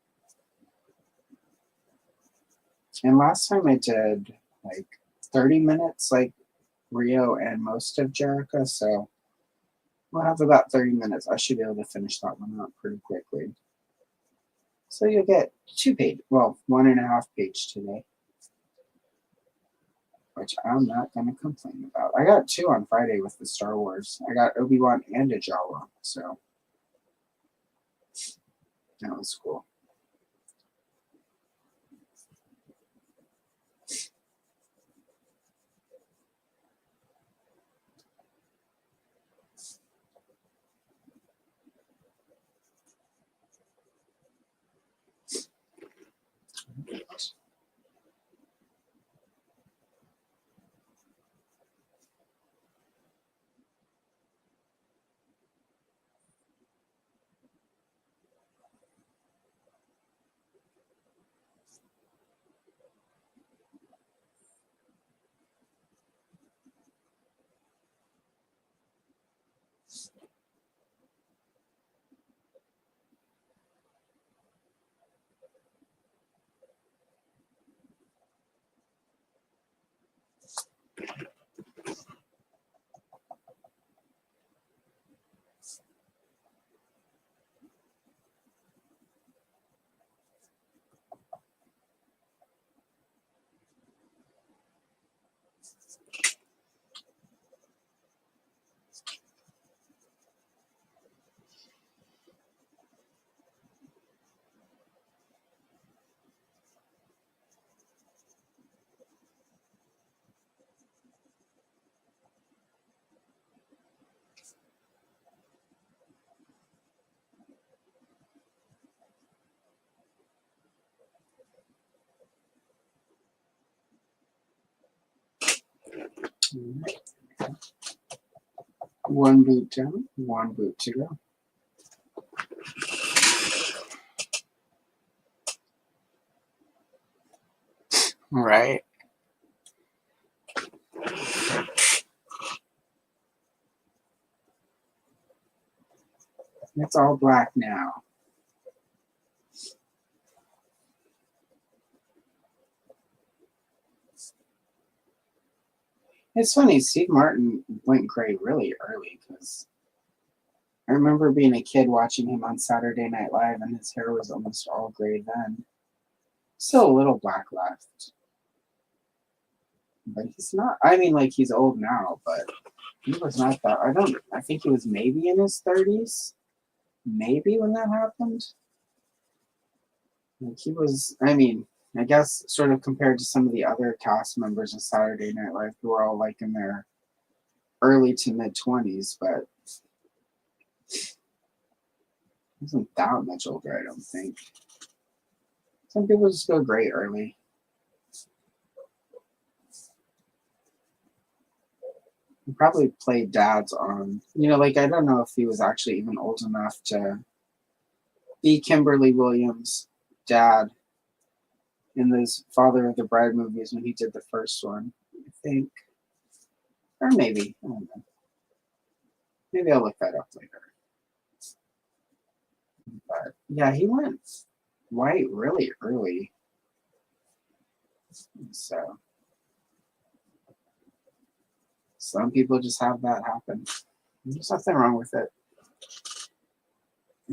A: And last time I did like 30 minutes, like Rio and most of Jericho, so we'll have about 30 minutes. I should be able to finish that one up pretty quickly. So you'll get 2 page, well, 1.5 page today, which I'm not going to complain about. I got 2 on Friday with the Star Wars. I got Obi-Wan and a Jawa, so that was cool. Right. 1 boot down, 1 boot to go. Right. It's all black now. It's funny, Steve Martin went gray really early because I remember being a kid watching him on Saturday Night Live and his hair was almost all gray then. Still a little black left. But he's not, I mean, like, he's old now, but he was not that, I think he was maybe in his 30s. Maybe when that happened. Like, he was, I mean, I guess sort of compared to some of the other cast members of Saturday Night Live who are all like in their early to mid 20s, but he wasn't that much older, I don't think. Some people just go gray early. He probably played dads on, you know, like I don't know if he was actually even old enough to be Kimberly Williams' dad in those Father of the Bride movies when he did the first one, I think. Or maybe. I don't know. Maybe I'll look that up later. But yeah, he went white really early. So some people just have that happen. There's nothing wrong with it.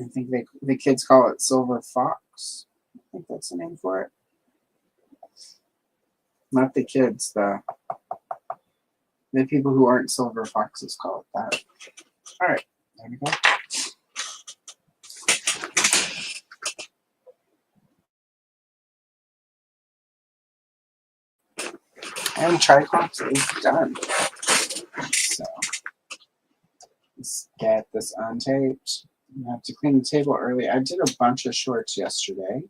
A: I think the kids call it silver fox. I think that's the name for it. Not the kids, the people who aren't silver foxes call it that. All right, there we go. And Triklops is done. So let's get this untaped. I have to clean the table early. I did a bunch of shorts yesterday.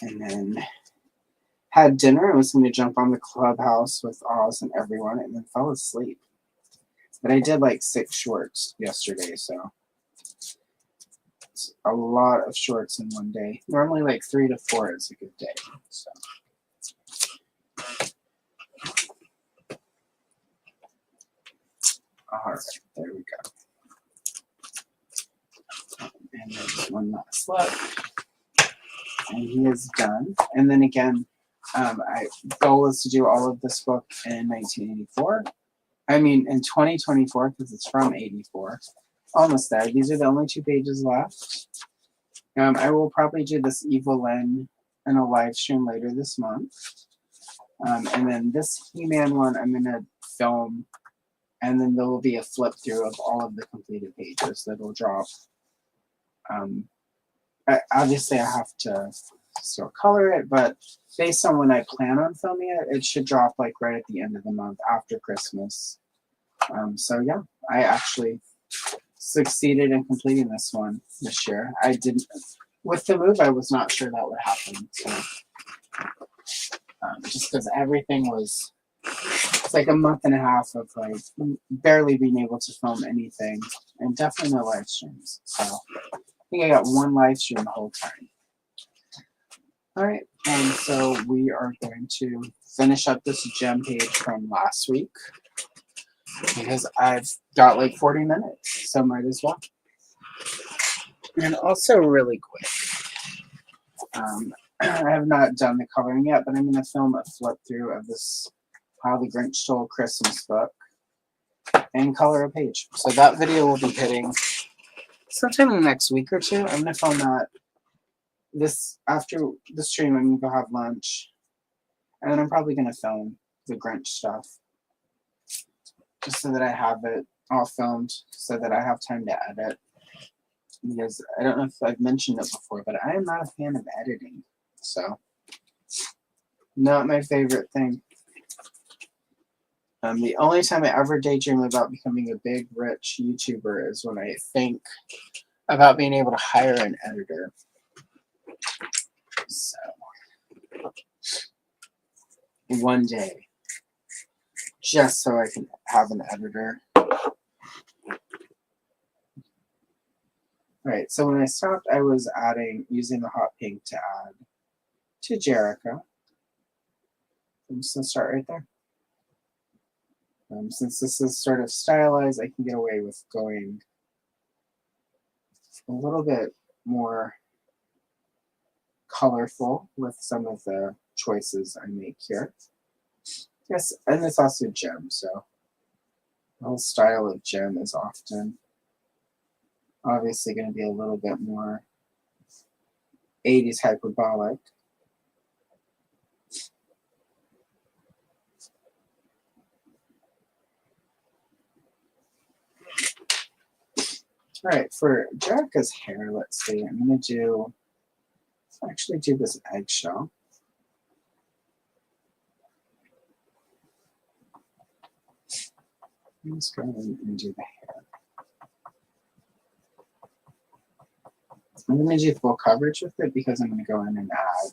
A: And then had dinner. I was going to jump on the clubhouse with Oz and everyone and then fell asleep. But I did like 6 shorts yesterday, so it's a lot of shorts in one day. Normally like 3 to 4 is a good day. So. All right, there we go. And there's one last look. And he is done. And then again, my goal is to do all of this book in 1984. I mean, in 2024, because it's from 84. Almost there. These are the only 2 pages left. I will probably do this Evelyn in a live stream later this month. And then this He-Man one I'm going to film. And then there will be a flip through of all of the completed pages that will drop. Obviously, I have to still color it, but based on when I plan on filming it, it should drop like right at the end of the month after Christmas. So yeah, I actually succeeded in completing this one this year. I didn't, with the move, I was not sure that would happen. So just because everything was, it's like a month and a half of like barely being able to film anything, and definitely no live streams. So I think I got 1 live stream the whole time. All right, so we are going to finish up this gem page from last week because I've got like 40 minutes, so might as well. And also really quick, I have not done the coloring yet, but I'm going to film a flip through of this How the Grinch Stole Christmas book and color a page. So that video will be hitting sometime in the next week or 2. I'm going to film that after the stream. I'm going to go have lunch, and then I'm probably going to film the Grinch stuff just so that I have it all filmed so that I have time to edit. Because I don't know if I've mentioned it before, but I am not a fan of editing. So, not my favorite thing. The only time I ever daydream about becoming a big, rich YouTuber is when I think about being able to hire an editor. So, one day, just so I can have an editor. Alright, so when I stopped, I was using the hot pink to add to Jericho. I'm just going to start right there. Since this is sort of stylized, I can get away with going a little bit more colorful with some of the choices I make here. Yes, and it's also gem, so the whole style of gem is often obviously going to be a little bit more 80s hyperbolic. All right, for Jerica's hair, let's see, I'm going to actually do this eggshell. Let's go ahead and do the hair. I'm going to do full coverage with it because I'm going to go in and add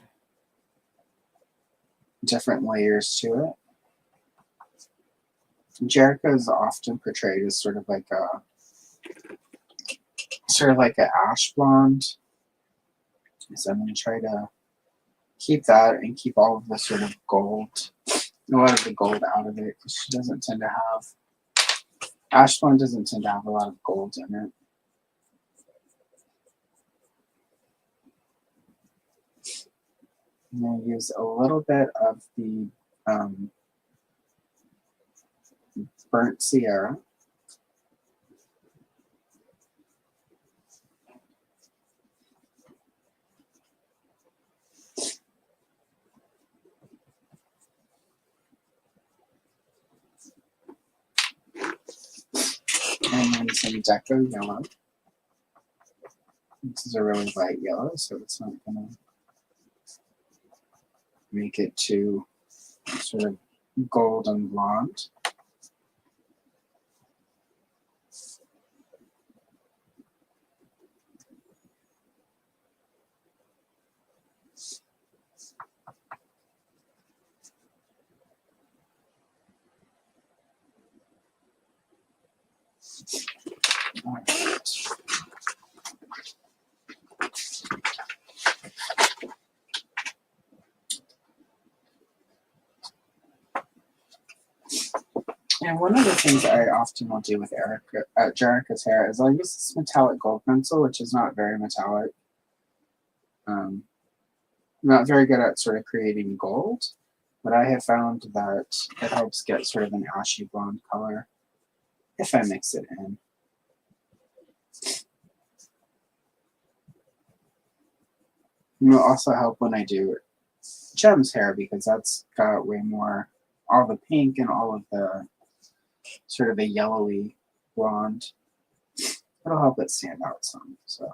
A: different layers to it. Jerica is often portrayed as sort of like a ash blonde. So I'm going to try to keep that and keep all of the sort of gold, a lot of the gold out of it, because she doesn't tend to have, ash blonde doesn't tend to have a lot of gold in it. I'm going to use a little bit of the burnt Sierra. And then some Deco Yellow. This is a really light yellow, so it's not going to make it too sort of gold and blonde. All right. And one of the things I often will do with Jerica's hair is I'll use this metallic gold pencil, which is not very metallic. I'm not very good at sort of creating gold, but I have found that it helps get sort of an ashy blonde color if I mix it in. And it'll also help when I do Gem's hair because that's got way more, all the pink and all of the sort of a yellowy blonde. It'll help it stand out some. So.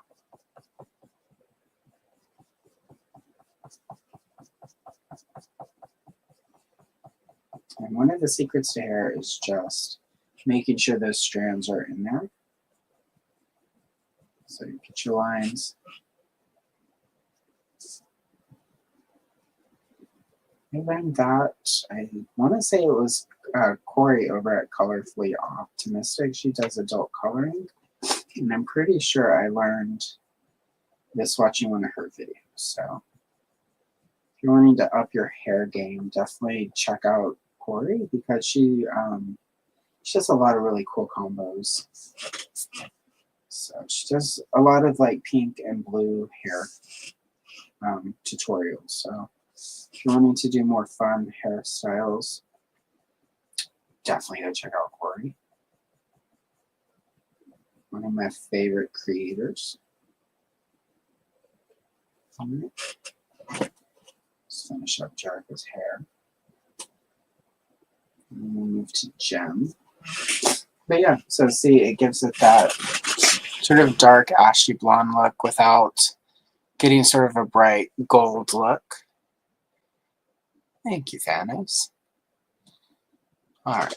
A: And one of the secrets to hair is just making sure those strands are in there. So you get your lines. And then that, I want to say it was Corey over at Colorfully Optimistic. She does adult coloring. And I'm pretty sure I learned this watching one of her videos. So if you're wanting to up your hair game, definitely check out Corey because she does a lot of really cool combos. So she does a lot of like pink and blue hair tutorials. So if you're wanting to do more fun hairstyles, definitely go check out Corey. One of my favorite creators. All right. Let's finish up Jerica's hair. And we'll move to Gem. But yeah, so see, it gives it that sort of dark ashy blonde look without getting sort of a bright gold look. Thank you, Thanos. All right.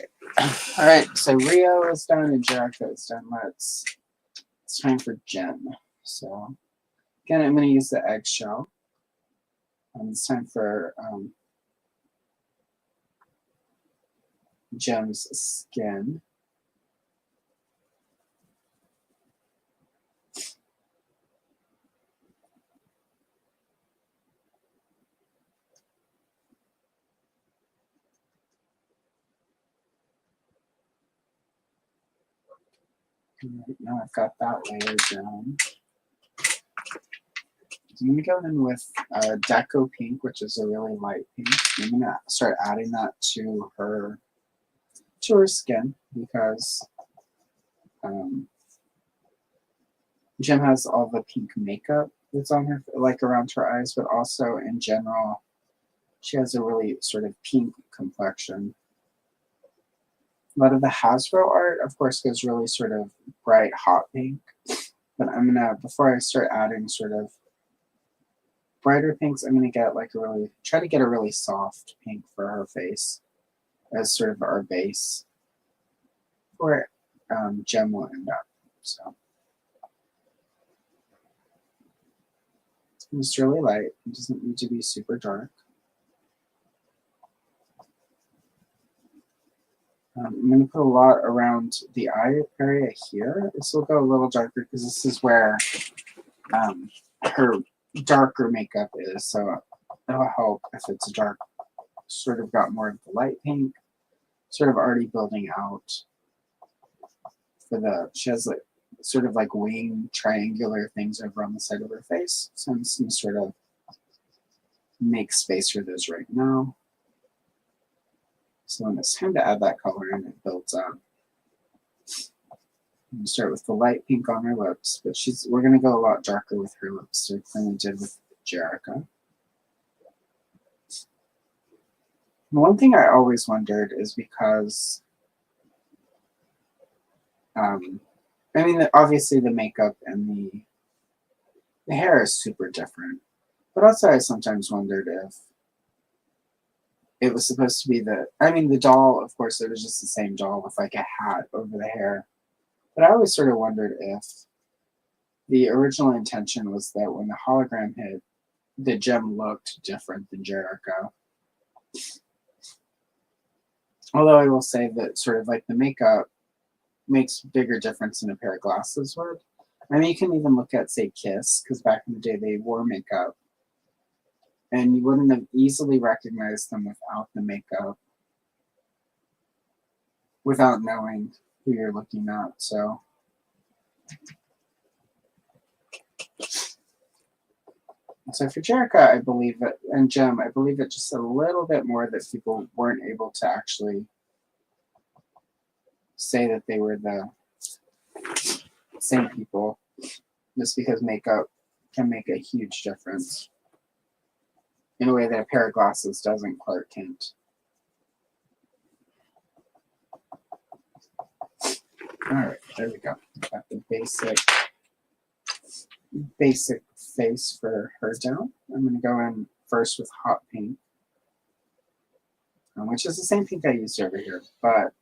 A: All right, so Rio is done and Jerica is done. It's time for Gem. So again, I'm going to use the eggshell. And it's time for Gem's skin. Right now I've got that layer down. I'm going to go in with Deco Pink, which is a really light pink. I'm going to start adding that to her skin because Gem has all the pink makeup that's on her, like around her eyes, but also in general, she has a really sort of pink complexion. A lot of the Hasbro art, of course, goes really sort of bright, hot pink. But I'm going to, before I start adding sort of brighter pinks, I'm going to get like try to get a really soft pink for her face as sort of our base where Gem will end up. So It's really light. It doesn't need to be super dark. I'm going to put a lot around the eye area here. This will go a little darker because this is where her darker makeup is. So it'll help if it's a dark, sort of got more of the light pink, sort of already building out for the, she has like sort of like wing triangular things over on the side of her face. So I'm just going to sort of make space for those right now. So when it's time to add that color in, it builds up. I'm gonna start with the light pink on her lips, but we're gonna go a lot darker with her lipstick than we did with Jerica. One thing I always wondered is because, I mean, obviously the makeup and the hair is super different, but also I sometimes wondered if it was supposed to be the doll, of course, it was just the same doll with like a hat over the hair. But I always sort of wondered if the original intention was that when the hologram hit, the gem looked different than Jericho. Although I will say that sort of like the makeup makes bigger difference than a pair of glasses would. I mean, you can even look at, say, Kiss, because back in the day they wore makeup, and you wouldn't have easily recognized them without the makeup, without knowing who you're looking at. So for Jerica, I believe it, and Gem, I believe it just a little bit more that people weren't able to actually say that they were the same people, just because makeup can make a huge difference in a way that a pair of glasses doesn't, Clark Kent. All right, there we go. Got the basic face for her down. I'm going to go in first with hot pink, which is the same pink I used over here, but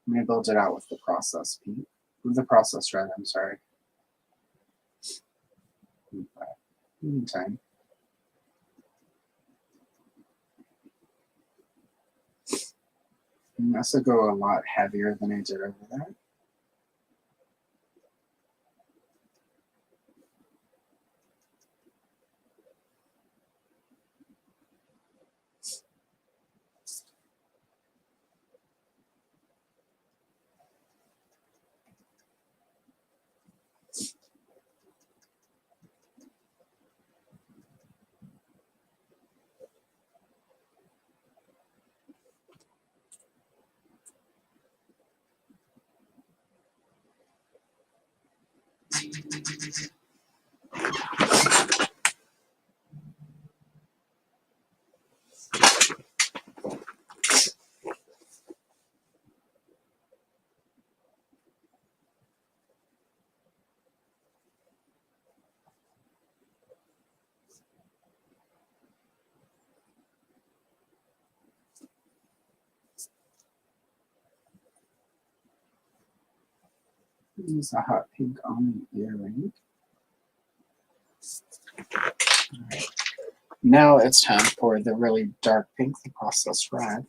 A: I'm going to build it out with the process pink. With the process red, I'm sorry. Meantime. And also go a lot heavier than I did over there. Use a hot pink on the earring. Right. Now it's time for the really dark pink, the processed red.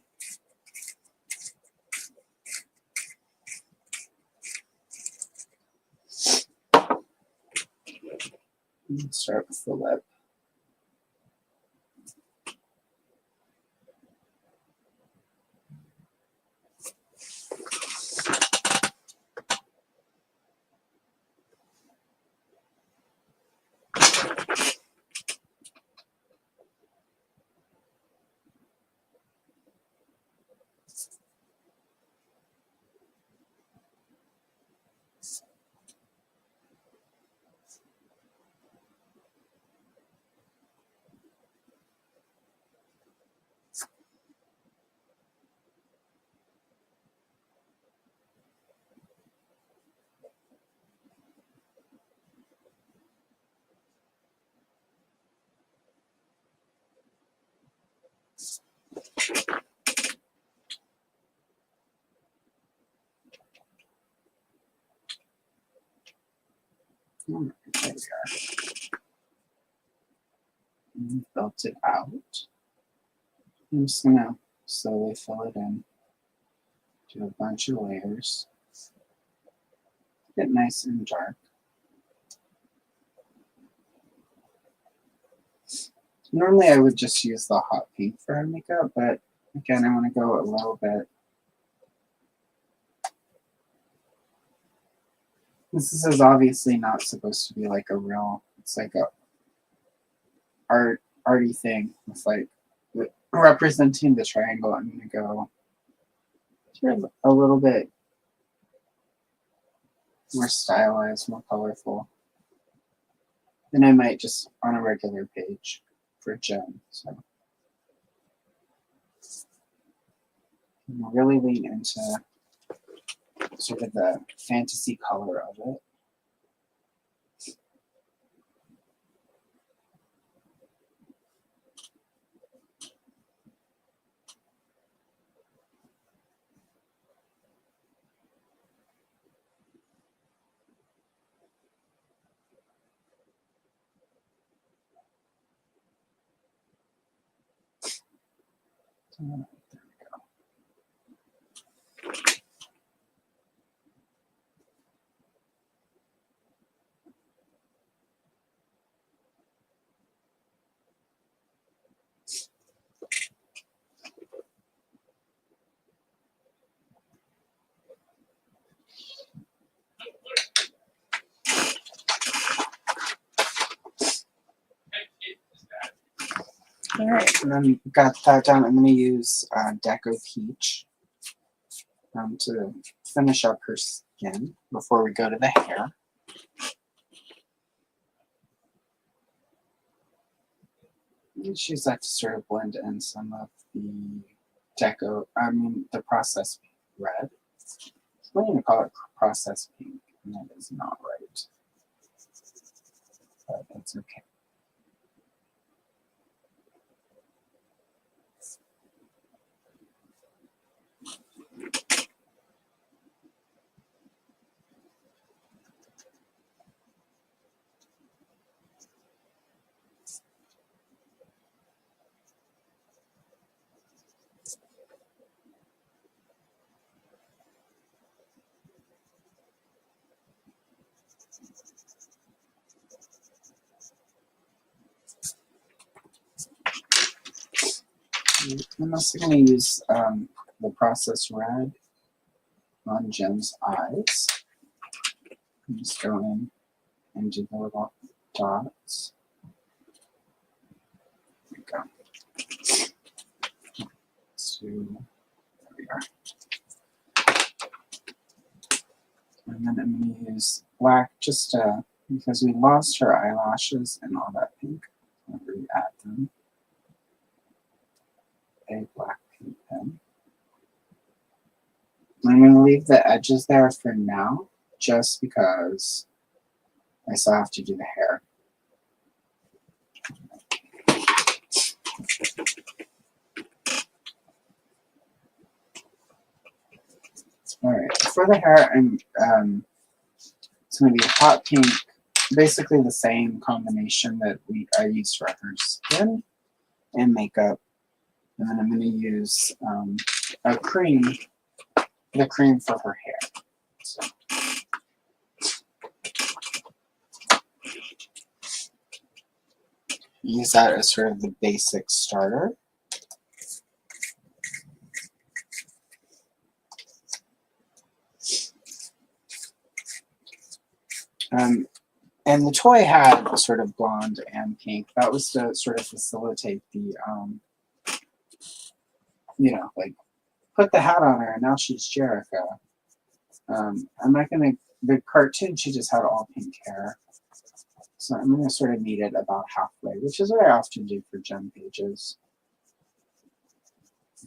A: Start with the lip. There we are. And built it out. I'm just gonna slowly fill it in. Do a bunch of layers. Get nice and dark. Normally I would just use the hot pink for our makeup, but again, I want to go a little bit. This is obviously not supposed to be like a real, it's like a arty thing. It's like representing the triangle. I'm going to go sort of a little bit more stylized, more colorful. Then I might just on a regular page for Jen. So really lean into sort of the fantasy color of it. There we go. All right, and then got that done. I'm going to use Deco Peach to finish up her skin before we go to the hair. And she's like to sort of blend in some of the the process red. I'm going to call it process pink, and that is not right, but that's okay. I'm also going to use the process red on Jen's eyes. I'm just go in and do the little dots. There we go. So there we are. And then I'm going to use black just because we lost her eyelashes and all that pink. I'm going to re-add them. A black pink pen. I'm going to leave the edges there for now, just because I still have to do the hair. All right, for the hair, it's going to be hot pink, basically the same combination that I used for her skin and makeup. And then I'm going to use the cream for her hair. So. Use that as sort of the basic starter. And the toy had sort of blonde and pink. That was to sort of facilitate the, like put the hat on her and now she's Jericho. I'm not going to, the cartoon, she just had all pink hair. So I'm going to sort of meet it about halfway, which is what I often do for gem pages.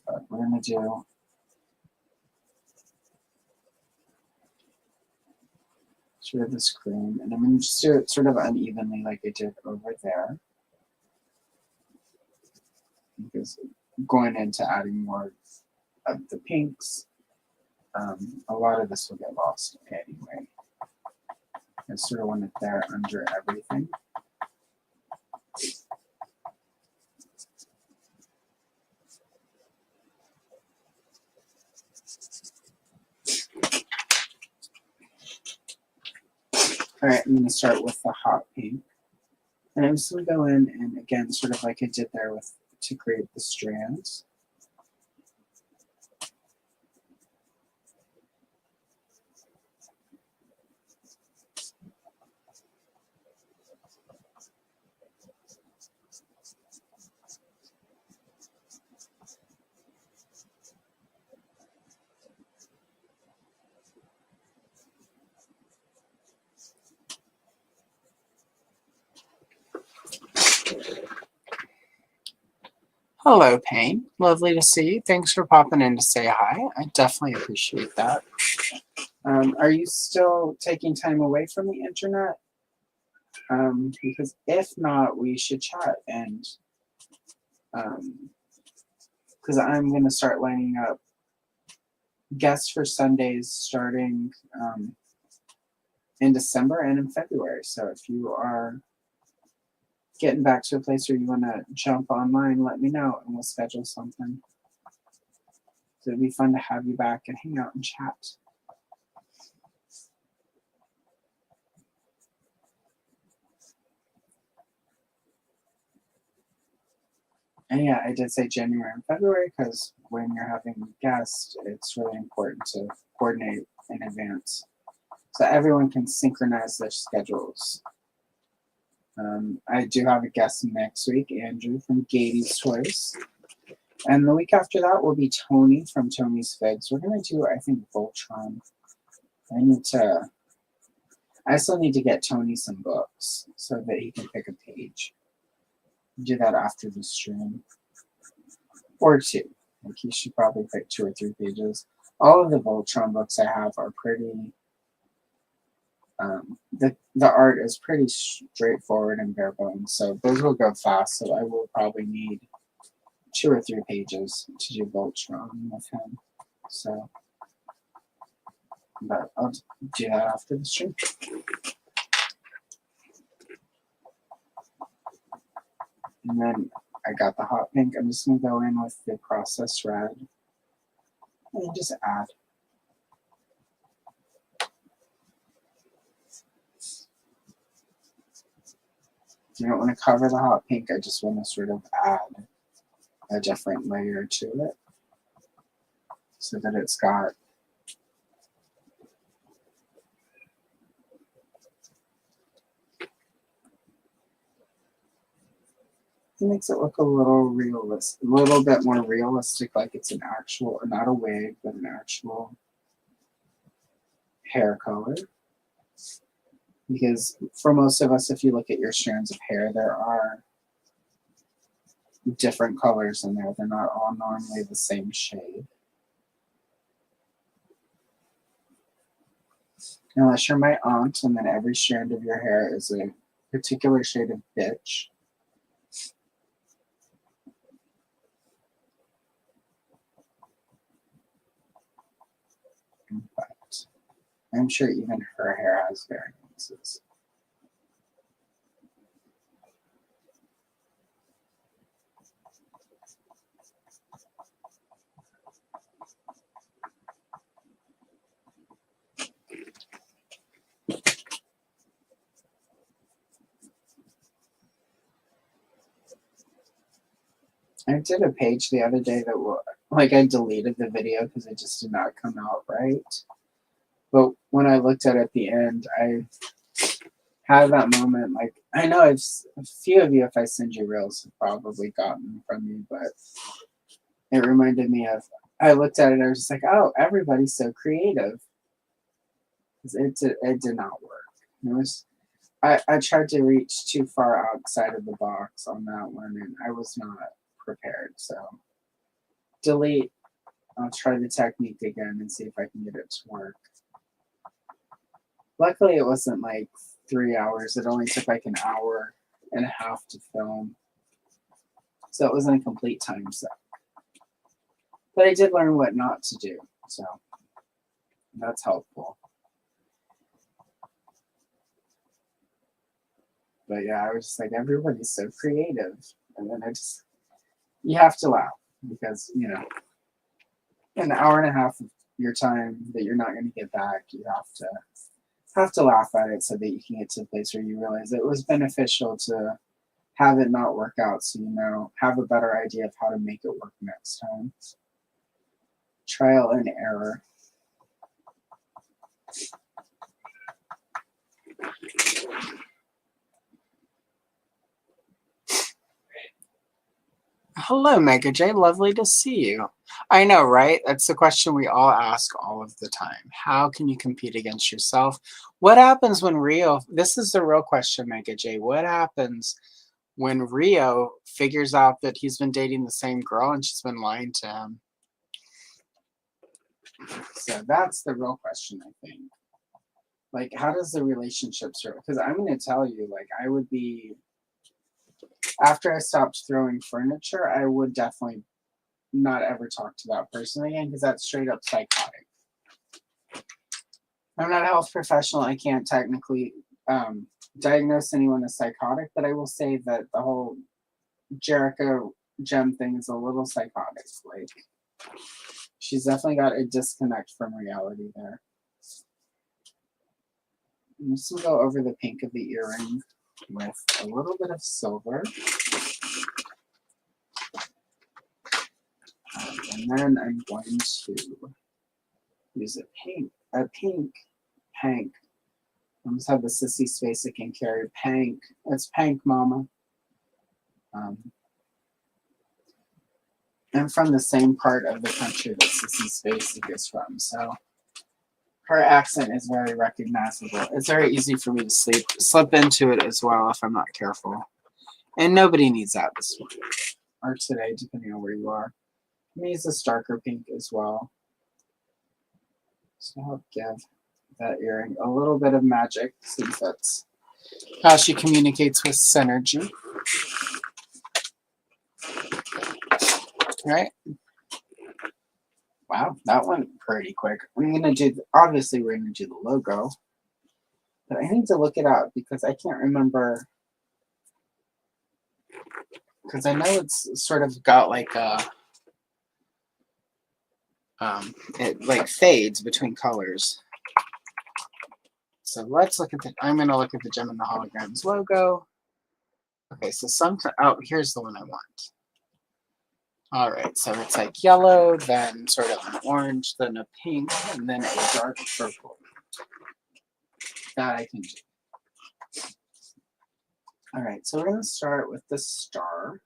A: But we're going to do sort of this cream, and I'm going to just do it sort of unevenly like I did over there. Because going into adding more of the pinks, a lot of this will get lost anyway. I sort of want it there under everything. I'm going to start with the hot pink. And I'm just going to go in and, again, sort of like I did there with to create the strands. Hello, Payne. Lovely to see you. Thanks for popping in to say hi. I definitely appreciate that. Are you still taking time away from the internet? Because if not, we should chat. And because I'm going to start lining up guests for Sundays starting in December and in February. So if you are getting back to a place where you want to jump online, let me know and we'll schedule something. So it'd be fun to have you back and hang out and chat. And yeah, I did say January and February because when you're having guests, it's really important to coordinate in advance so everyone can synchronize their schedules. I do have a guest next week, Andrew from Gady's Toys. And the week after that will be Tony from Tony's Figs. We're going to do, I think, Voltron. I still need to get Tony some books so that he can pick a page. Do that after the stream. Or two. Like he should probably pick 2 or 3 pages. All of the Voltron books I have are pretty... the art is pretty straightforward and bare bones, so those will go fast. So I will probably need 2 or 3 pages to do Voltron with him. So, but I'll do that after the stream. And then I got the hot pink. I'm just gonna go in with the processed red and just add. You don't want to cover the hot pink, I just want to sort of add a different layer to it so that it's got it makes it look a little realistic, a little bit more realistic, like it's an actual, not a wig, but an actual hair color. Because for most of us, if you look at your strands of hair, there are different colors in there. They're not all normally the same shade. Unless you're my aunt, and then every strand of your hair is a particular shade of bitch. But I'm sure even her hair has variances. I did a page the other day that like I deleted the video because it just did not come out right. But when I looked at it at the end, I had that moment. Like I know a few of you, if I send you reels, have probably gotten from me, but it reminded me of. I looked at it, I was just like, oh, everybody's so creative. It did not work. It was. I tried to reach too far outside of the box on that one, and I was not prepared. So delete. I'll try the technique again and see if I can get it to work. Luckily, it wasn't like 3 hours. It only took like an hour and a half to film. So it wasn't a complete time suck. But I did learn what not to do. So that's helpful. But yeah, I was just like, everybody's so creative. And then you have to laugh because, you know, an hour and a half of your time that you're not going to get back, you have to have to laugh at it so that you can get to the place where you realize it was beneficial to have it not work out, so you know, have a better idea of how to make it work next time. Trial and error. Hello, Mega J. Lovely to see you. I know, right? That's the question we all ask all of the time. How can you compete against yourself? What happens when Rio, this is the real question, Mega J. What happens when Rio figures out that he's been dating the same girl and she's been lying to him? So that's the real question, I think. Like, how does the relationship start? Because I'm going to tell you, like, I would be, after I stopped throwing furniture, I would definitely not ever talk to that person again, because that's straight up psychotic. I'm not a health professional. I can't technically diagnose anyone as psychotic, but I will say that the whole Jericho gem thing is a little psychotic. Like, she's definitely got a disconnect from reality there. I'm just going to go over the pink of the earring with a little bit of silver. And then I'm going to use a pink, pink. I almost have the sissy space I can carry. Pink. It's pink, mama. I'm from the same part of the country that Sissy Spacek is from, so her accent is very recognizable. It's very easy for me to slip into it as well if I'm not careful. And nobody needs that this morning or today, depending on where you are. Let me use a darker pink as well. So I'll give that earring a little bit of magic, since that's how she communicates with synergy. Right? Wow, that went pretty quick. I'm gonna do, obviously we're gonna do the logo, but I need to look it up because I can't remember, because I know it's sort of got like a, it like fades between colors. So let's look at the, I'm gonna look at the Gem and the Holograms logo. Okay, so oh, here's the one I want. All right, so it's like yellow, then sort of an orange, then a pink, and then a dark purple. That I can do. All right, so we're going to start with the star,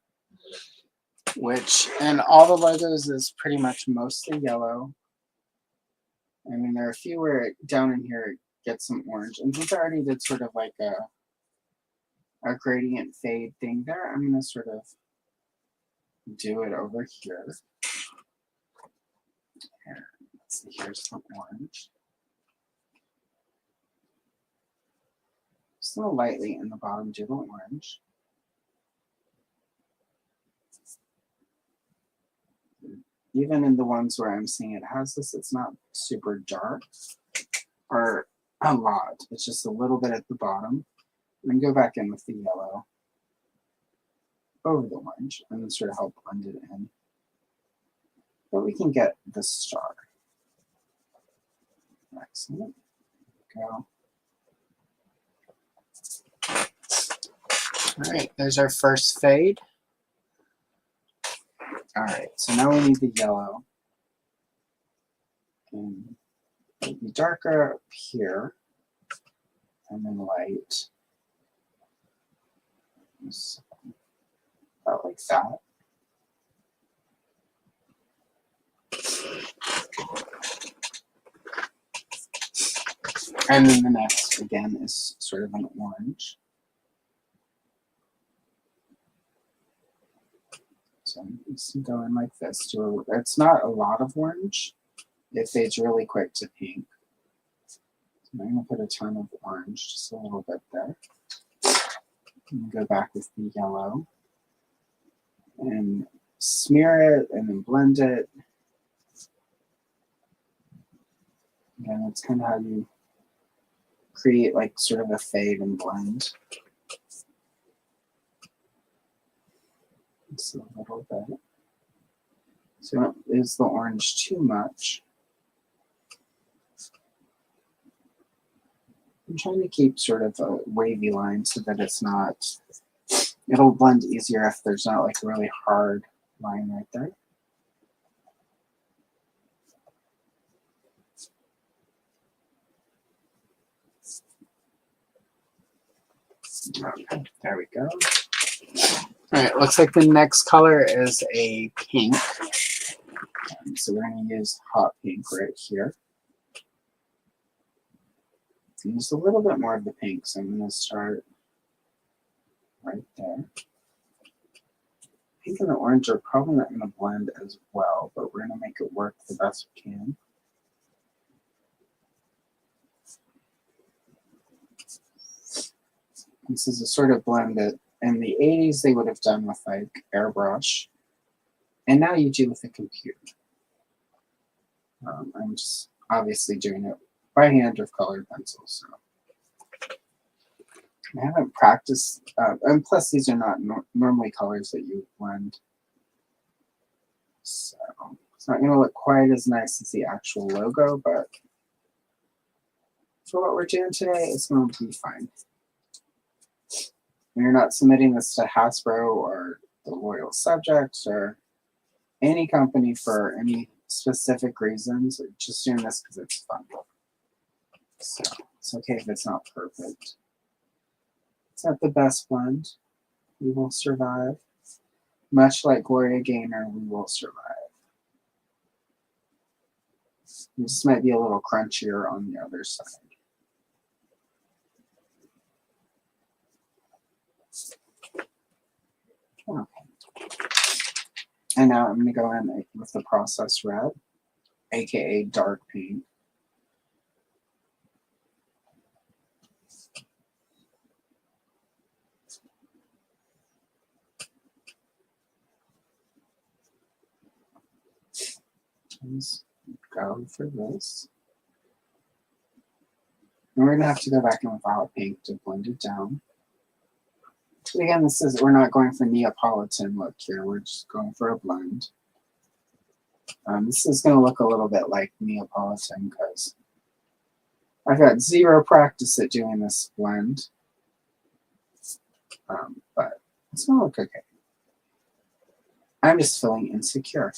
A: which in all the logos is pretty much mostly yellow. I mean, there are a few where down in here it gets some orange. And since I already did sort of like a gradient fade thing there, I'm going to sort of do it over here. Let's see, here's some orange. Just a little lightly in the bottom, do the orange. Even in the ones where I'm seeing it has this, it's not super dark or a lot. It's just a little bit at the bottom. And then go back in with the yellow over the orange and then sort of help blend it in. But we can get the star. Excellent. Go. All right, there's our first fade. All right, so now we need the yellow. And it'll be darker up here, and then light. About like that. And then the next, again, is sort of an orange. So I'm just going like this. It's not a lot of orange. It fades really quick to pink. So I'm going to put a ton of orange, just a little bit there. And go back with the yellow. And smear it and then blend it. Again, that's kind of how you create like sort of a fade and blend. Just a little bit. So don't use the orange too much. I'm trying to keep sort of a wavy line so that it's not, it'll blend easier if there's not like a really hard line right there. Okay, there we go. All right, looks like the next color is a pink. So we're going to use hot pink right here. Use a little bit more of the pink, so I'm going to start right there. Pink and the orange are probably not going to blend as well, but we're going to make it work the best we can. This is a sort of blend that in the 80s they would have done with like airbrush, and now you do with a computer. I'm just obviously doing it by hand with colored pencils. So I haven't practiced, and plus these are not normally colors that you blend. So it's not going to look quite as nice as the actual logo, but for what we're doing today, it's going to be fine. When you're not submitting this to Hasbro or the Loyal Subjects or any company for any specific reasons, or just doing this because it's fun. So it's okay if it's not perfect. It's not the best blend. We will survive. Much like Gloria Gaynor, we will survive. This might be a little crunchier on the other side. Okay. And now I'm going to go in with the processed red, aka dark pink. Let's go for this. And we're going to have to go back in with hot pink to blend it down. Again, this is, we're not going for Neapolitan look here. We're just going for a blend. This is going to look a little bit like Neapolitan because I've got zero practice at doing this blend. But it's going to look okay. I'm just feeling insecure.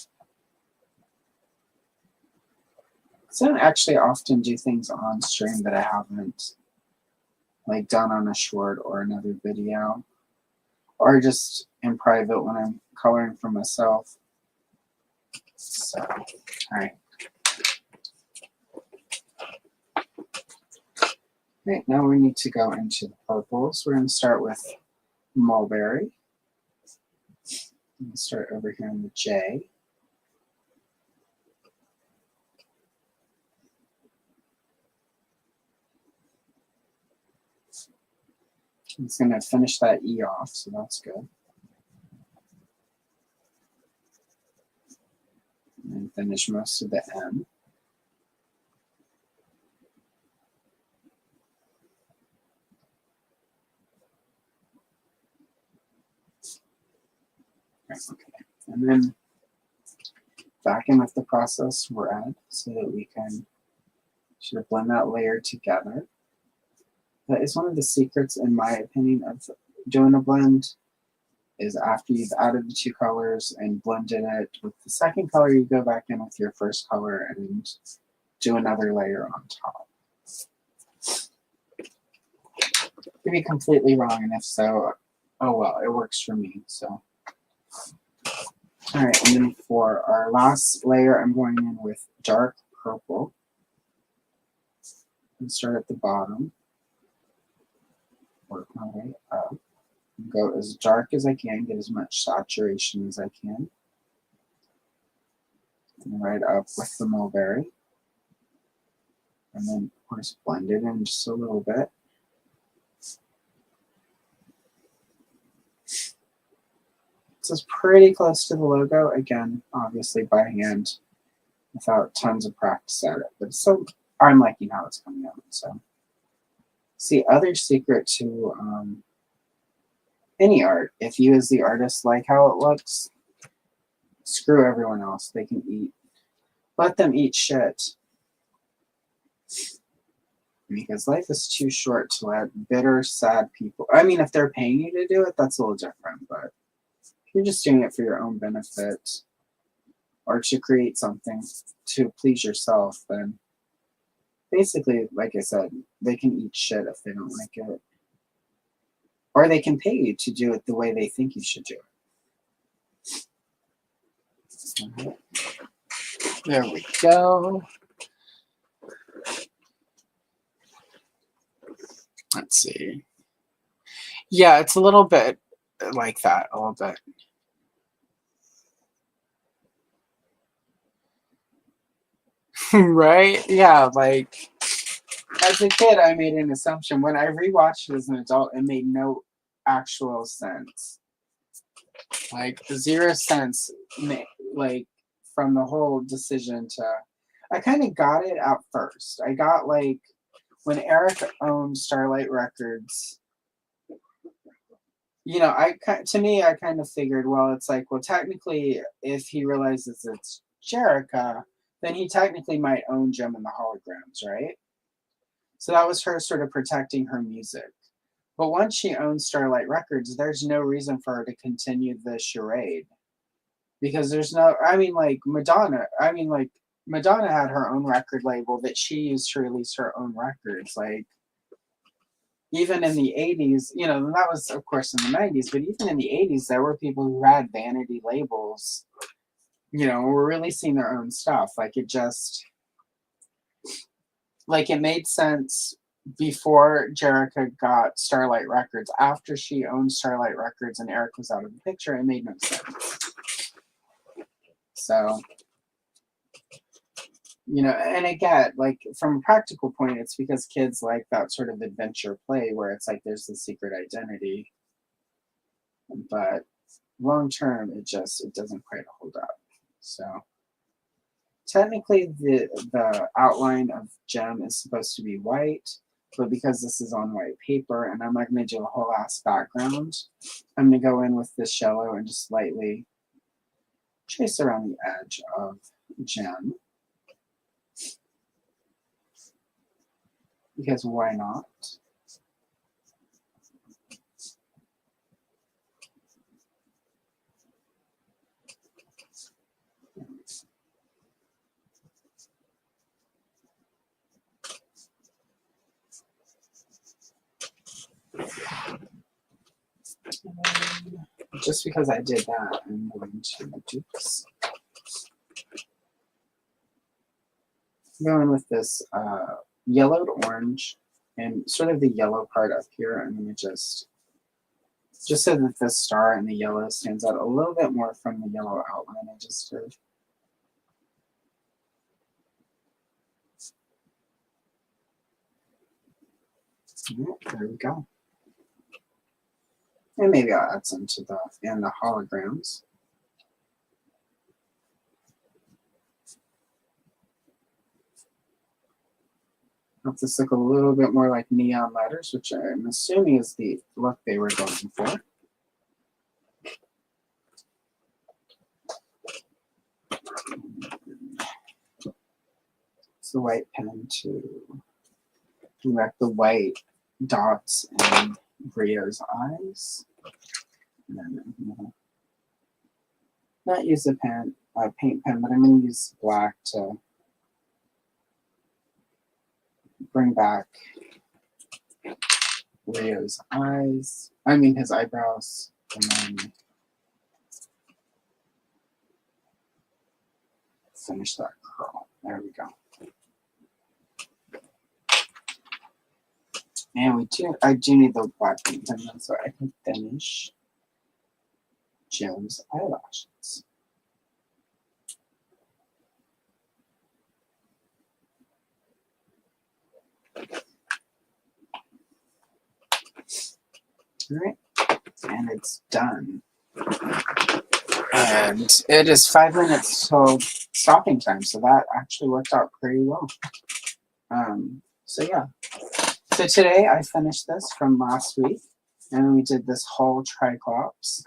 A: I don't actually often do things on stream that I haven't like done on a short or another video, or just in private when I'm coloring for myself. So, all right. Right, now we need to go into the purples. We're going to start with mulberry. I'm going to start over here in the J. It's going to finish that E off, so that's good. And then finish most of the M. Okay. And then back in with the process red so that we can sort of blend that layer together. That is one of the secrets, in my opinion, of doing a blend, is after you've added the two colors and blended it with the second color, you go back in with your first color and do another layer on top. Could be completely wrong, and if so, oh well, it works for me. So, all right, and then for our last layer, I'm going in with dark purple. And start at the bottom. Work my way up. Go as dark as I can, get as much saturation as I can. And right up with the mulberry. And then, of course, blend it in just a little bit. This is pretty close to the logo. Again, obviously by hand, without tons of practice at it. But so I'm liking how it's coming out. So, see, other secret to any art, if you as the artist like how it looks, screw everyone else. They can eat. Let them eat shit. Because life is too short to let bitter, sad people. I mean, if they're paying you to do it, that's a little different. But if you're just doing it for your own benefit or to create something to please yourself, then basically, like I said, they can eat shit if they don't like it. Or they can pay you to do it the way they think you should do it. There we go. Let's see. Yeah, it's a little bit like that, a little bit. Right? Yeah, like as a kid, I made an assumption. When I rewatched it as an adult, it made no actual sense. Like, 0 sense, like, from the whole decision to. I kind of got it at first. I got, like, when Eric owned Starlight Records, you know, to me, I kind of figured, well, it's like, well, technically, if he realizes it's Jerica, then he technically might own Gem and the Holograms, right? So that was her sort of protecting her music. But once she owns Starlight Records, there's no reason for her to continue the charade. Because there's no, Madonna had her own record label that she used to release her own records. Like, even in the 80s, you know, that was, of course, in the 90s, but even in the 80s, there were people who had vanity labels, you know, were releasing their own stuff. Like, it made sense before Jerica got Starlight Records. After she owned Starlight Records and Eric was out of the picture, it made no sense. So, you know, and again, like, from a practical point, it's because kids like that sort of adventure play where it's like there's the secret identity. But long term, it doesn't quite hold up. So technically the outline of Gem is supposed to be white, but because this is on white paper and I'm not going to do a whole ass background, I'm going to go in with this yellow and just lightly trace around the edge of Gem. Because why not? Just because I did that, I'm going to do this. Going with this yellowed orange and sort of the yellow part up here. I'm going to just so that this star in the yellow stands out a little bit more from the yellow outline I just did. There we go. And maybe I'll add some to the holograms. Make this look a little bit more like neon letters, which I'm assuming is the look they were going for. It's the white pen to direct the white dots in Rio's eyes. And then I'm gonna not use a paint pen, but I'm going to use black to bring back Rio's eyes. I mean his eyebrows, and then finish that curl. There we go. And I do need the black paint pen so I can finish Gem's eyelashes. All right, and it's done. And it is 5 minutes till stopping time, so that actually worked out pretty well. So yeah. So today I finished this from last week, and we did this whole Triklops.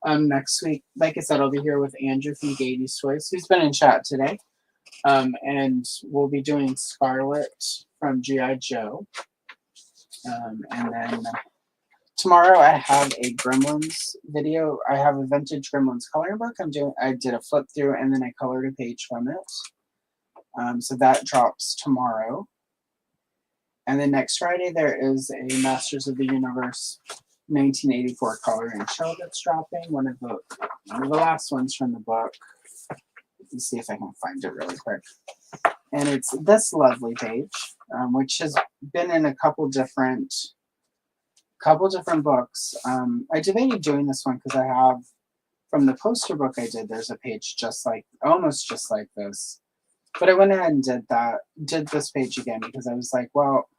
A: Next week, like I said, I'll be here with Andrew from Gady's Toys, who's been in chat today. And we'll be doing Scarlet from G.I. Joe. And then tomorrow I have a Gremlins video. I have a vintage Gremlins coloring book. I did a flip through and then I colored a page from it. So that drops tomorrow. And then next Friday there is a Masters of the Universe 1984 coloring show that's dropping. One of the last ones from the book. Let's see if I can find it really quick. And it's this lovely page, which has been in a couple different books. I debated doing this one because I have, from the poster book I did, there's a page almost just like this. But I went ahead and did this page again because I was like, well,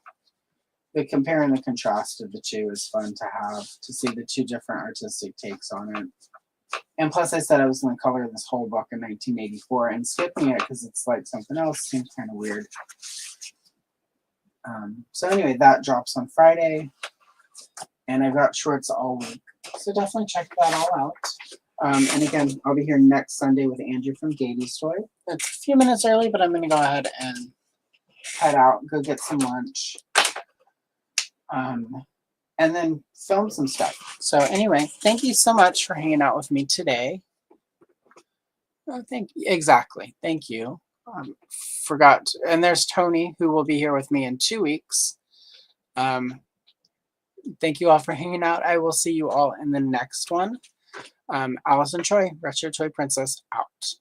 A: the compare and the contrast of the two is fun to have, to see the two different artistic takes on it. And plus I said I was going to color this whole book in 1984, and skipping it because it's like something else seems kind of weird. So anyway, that drops on Friday, and I've got shorts all week. So definitely check that all out. And again, I'll be here next Sunday with Andrew from Gady's Toy. It's a few minutes early, but I'm going to go ahead and head out, go get some lunch. And then film some stuff. So anyway, thank you so much for hanging out with me today. Oh, thank you. Forgot. And there's Tony, who will be here with me in 2 weeks. Thank you all for hanging out. I will see you all in the next one. Allison Troy, Retro Toy Princess, out.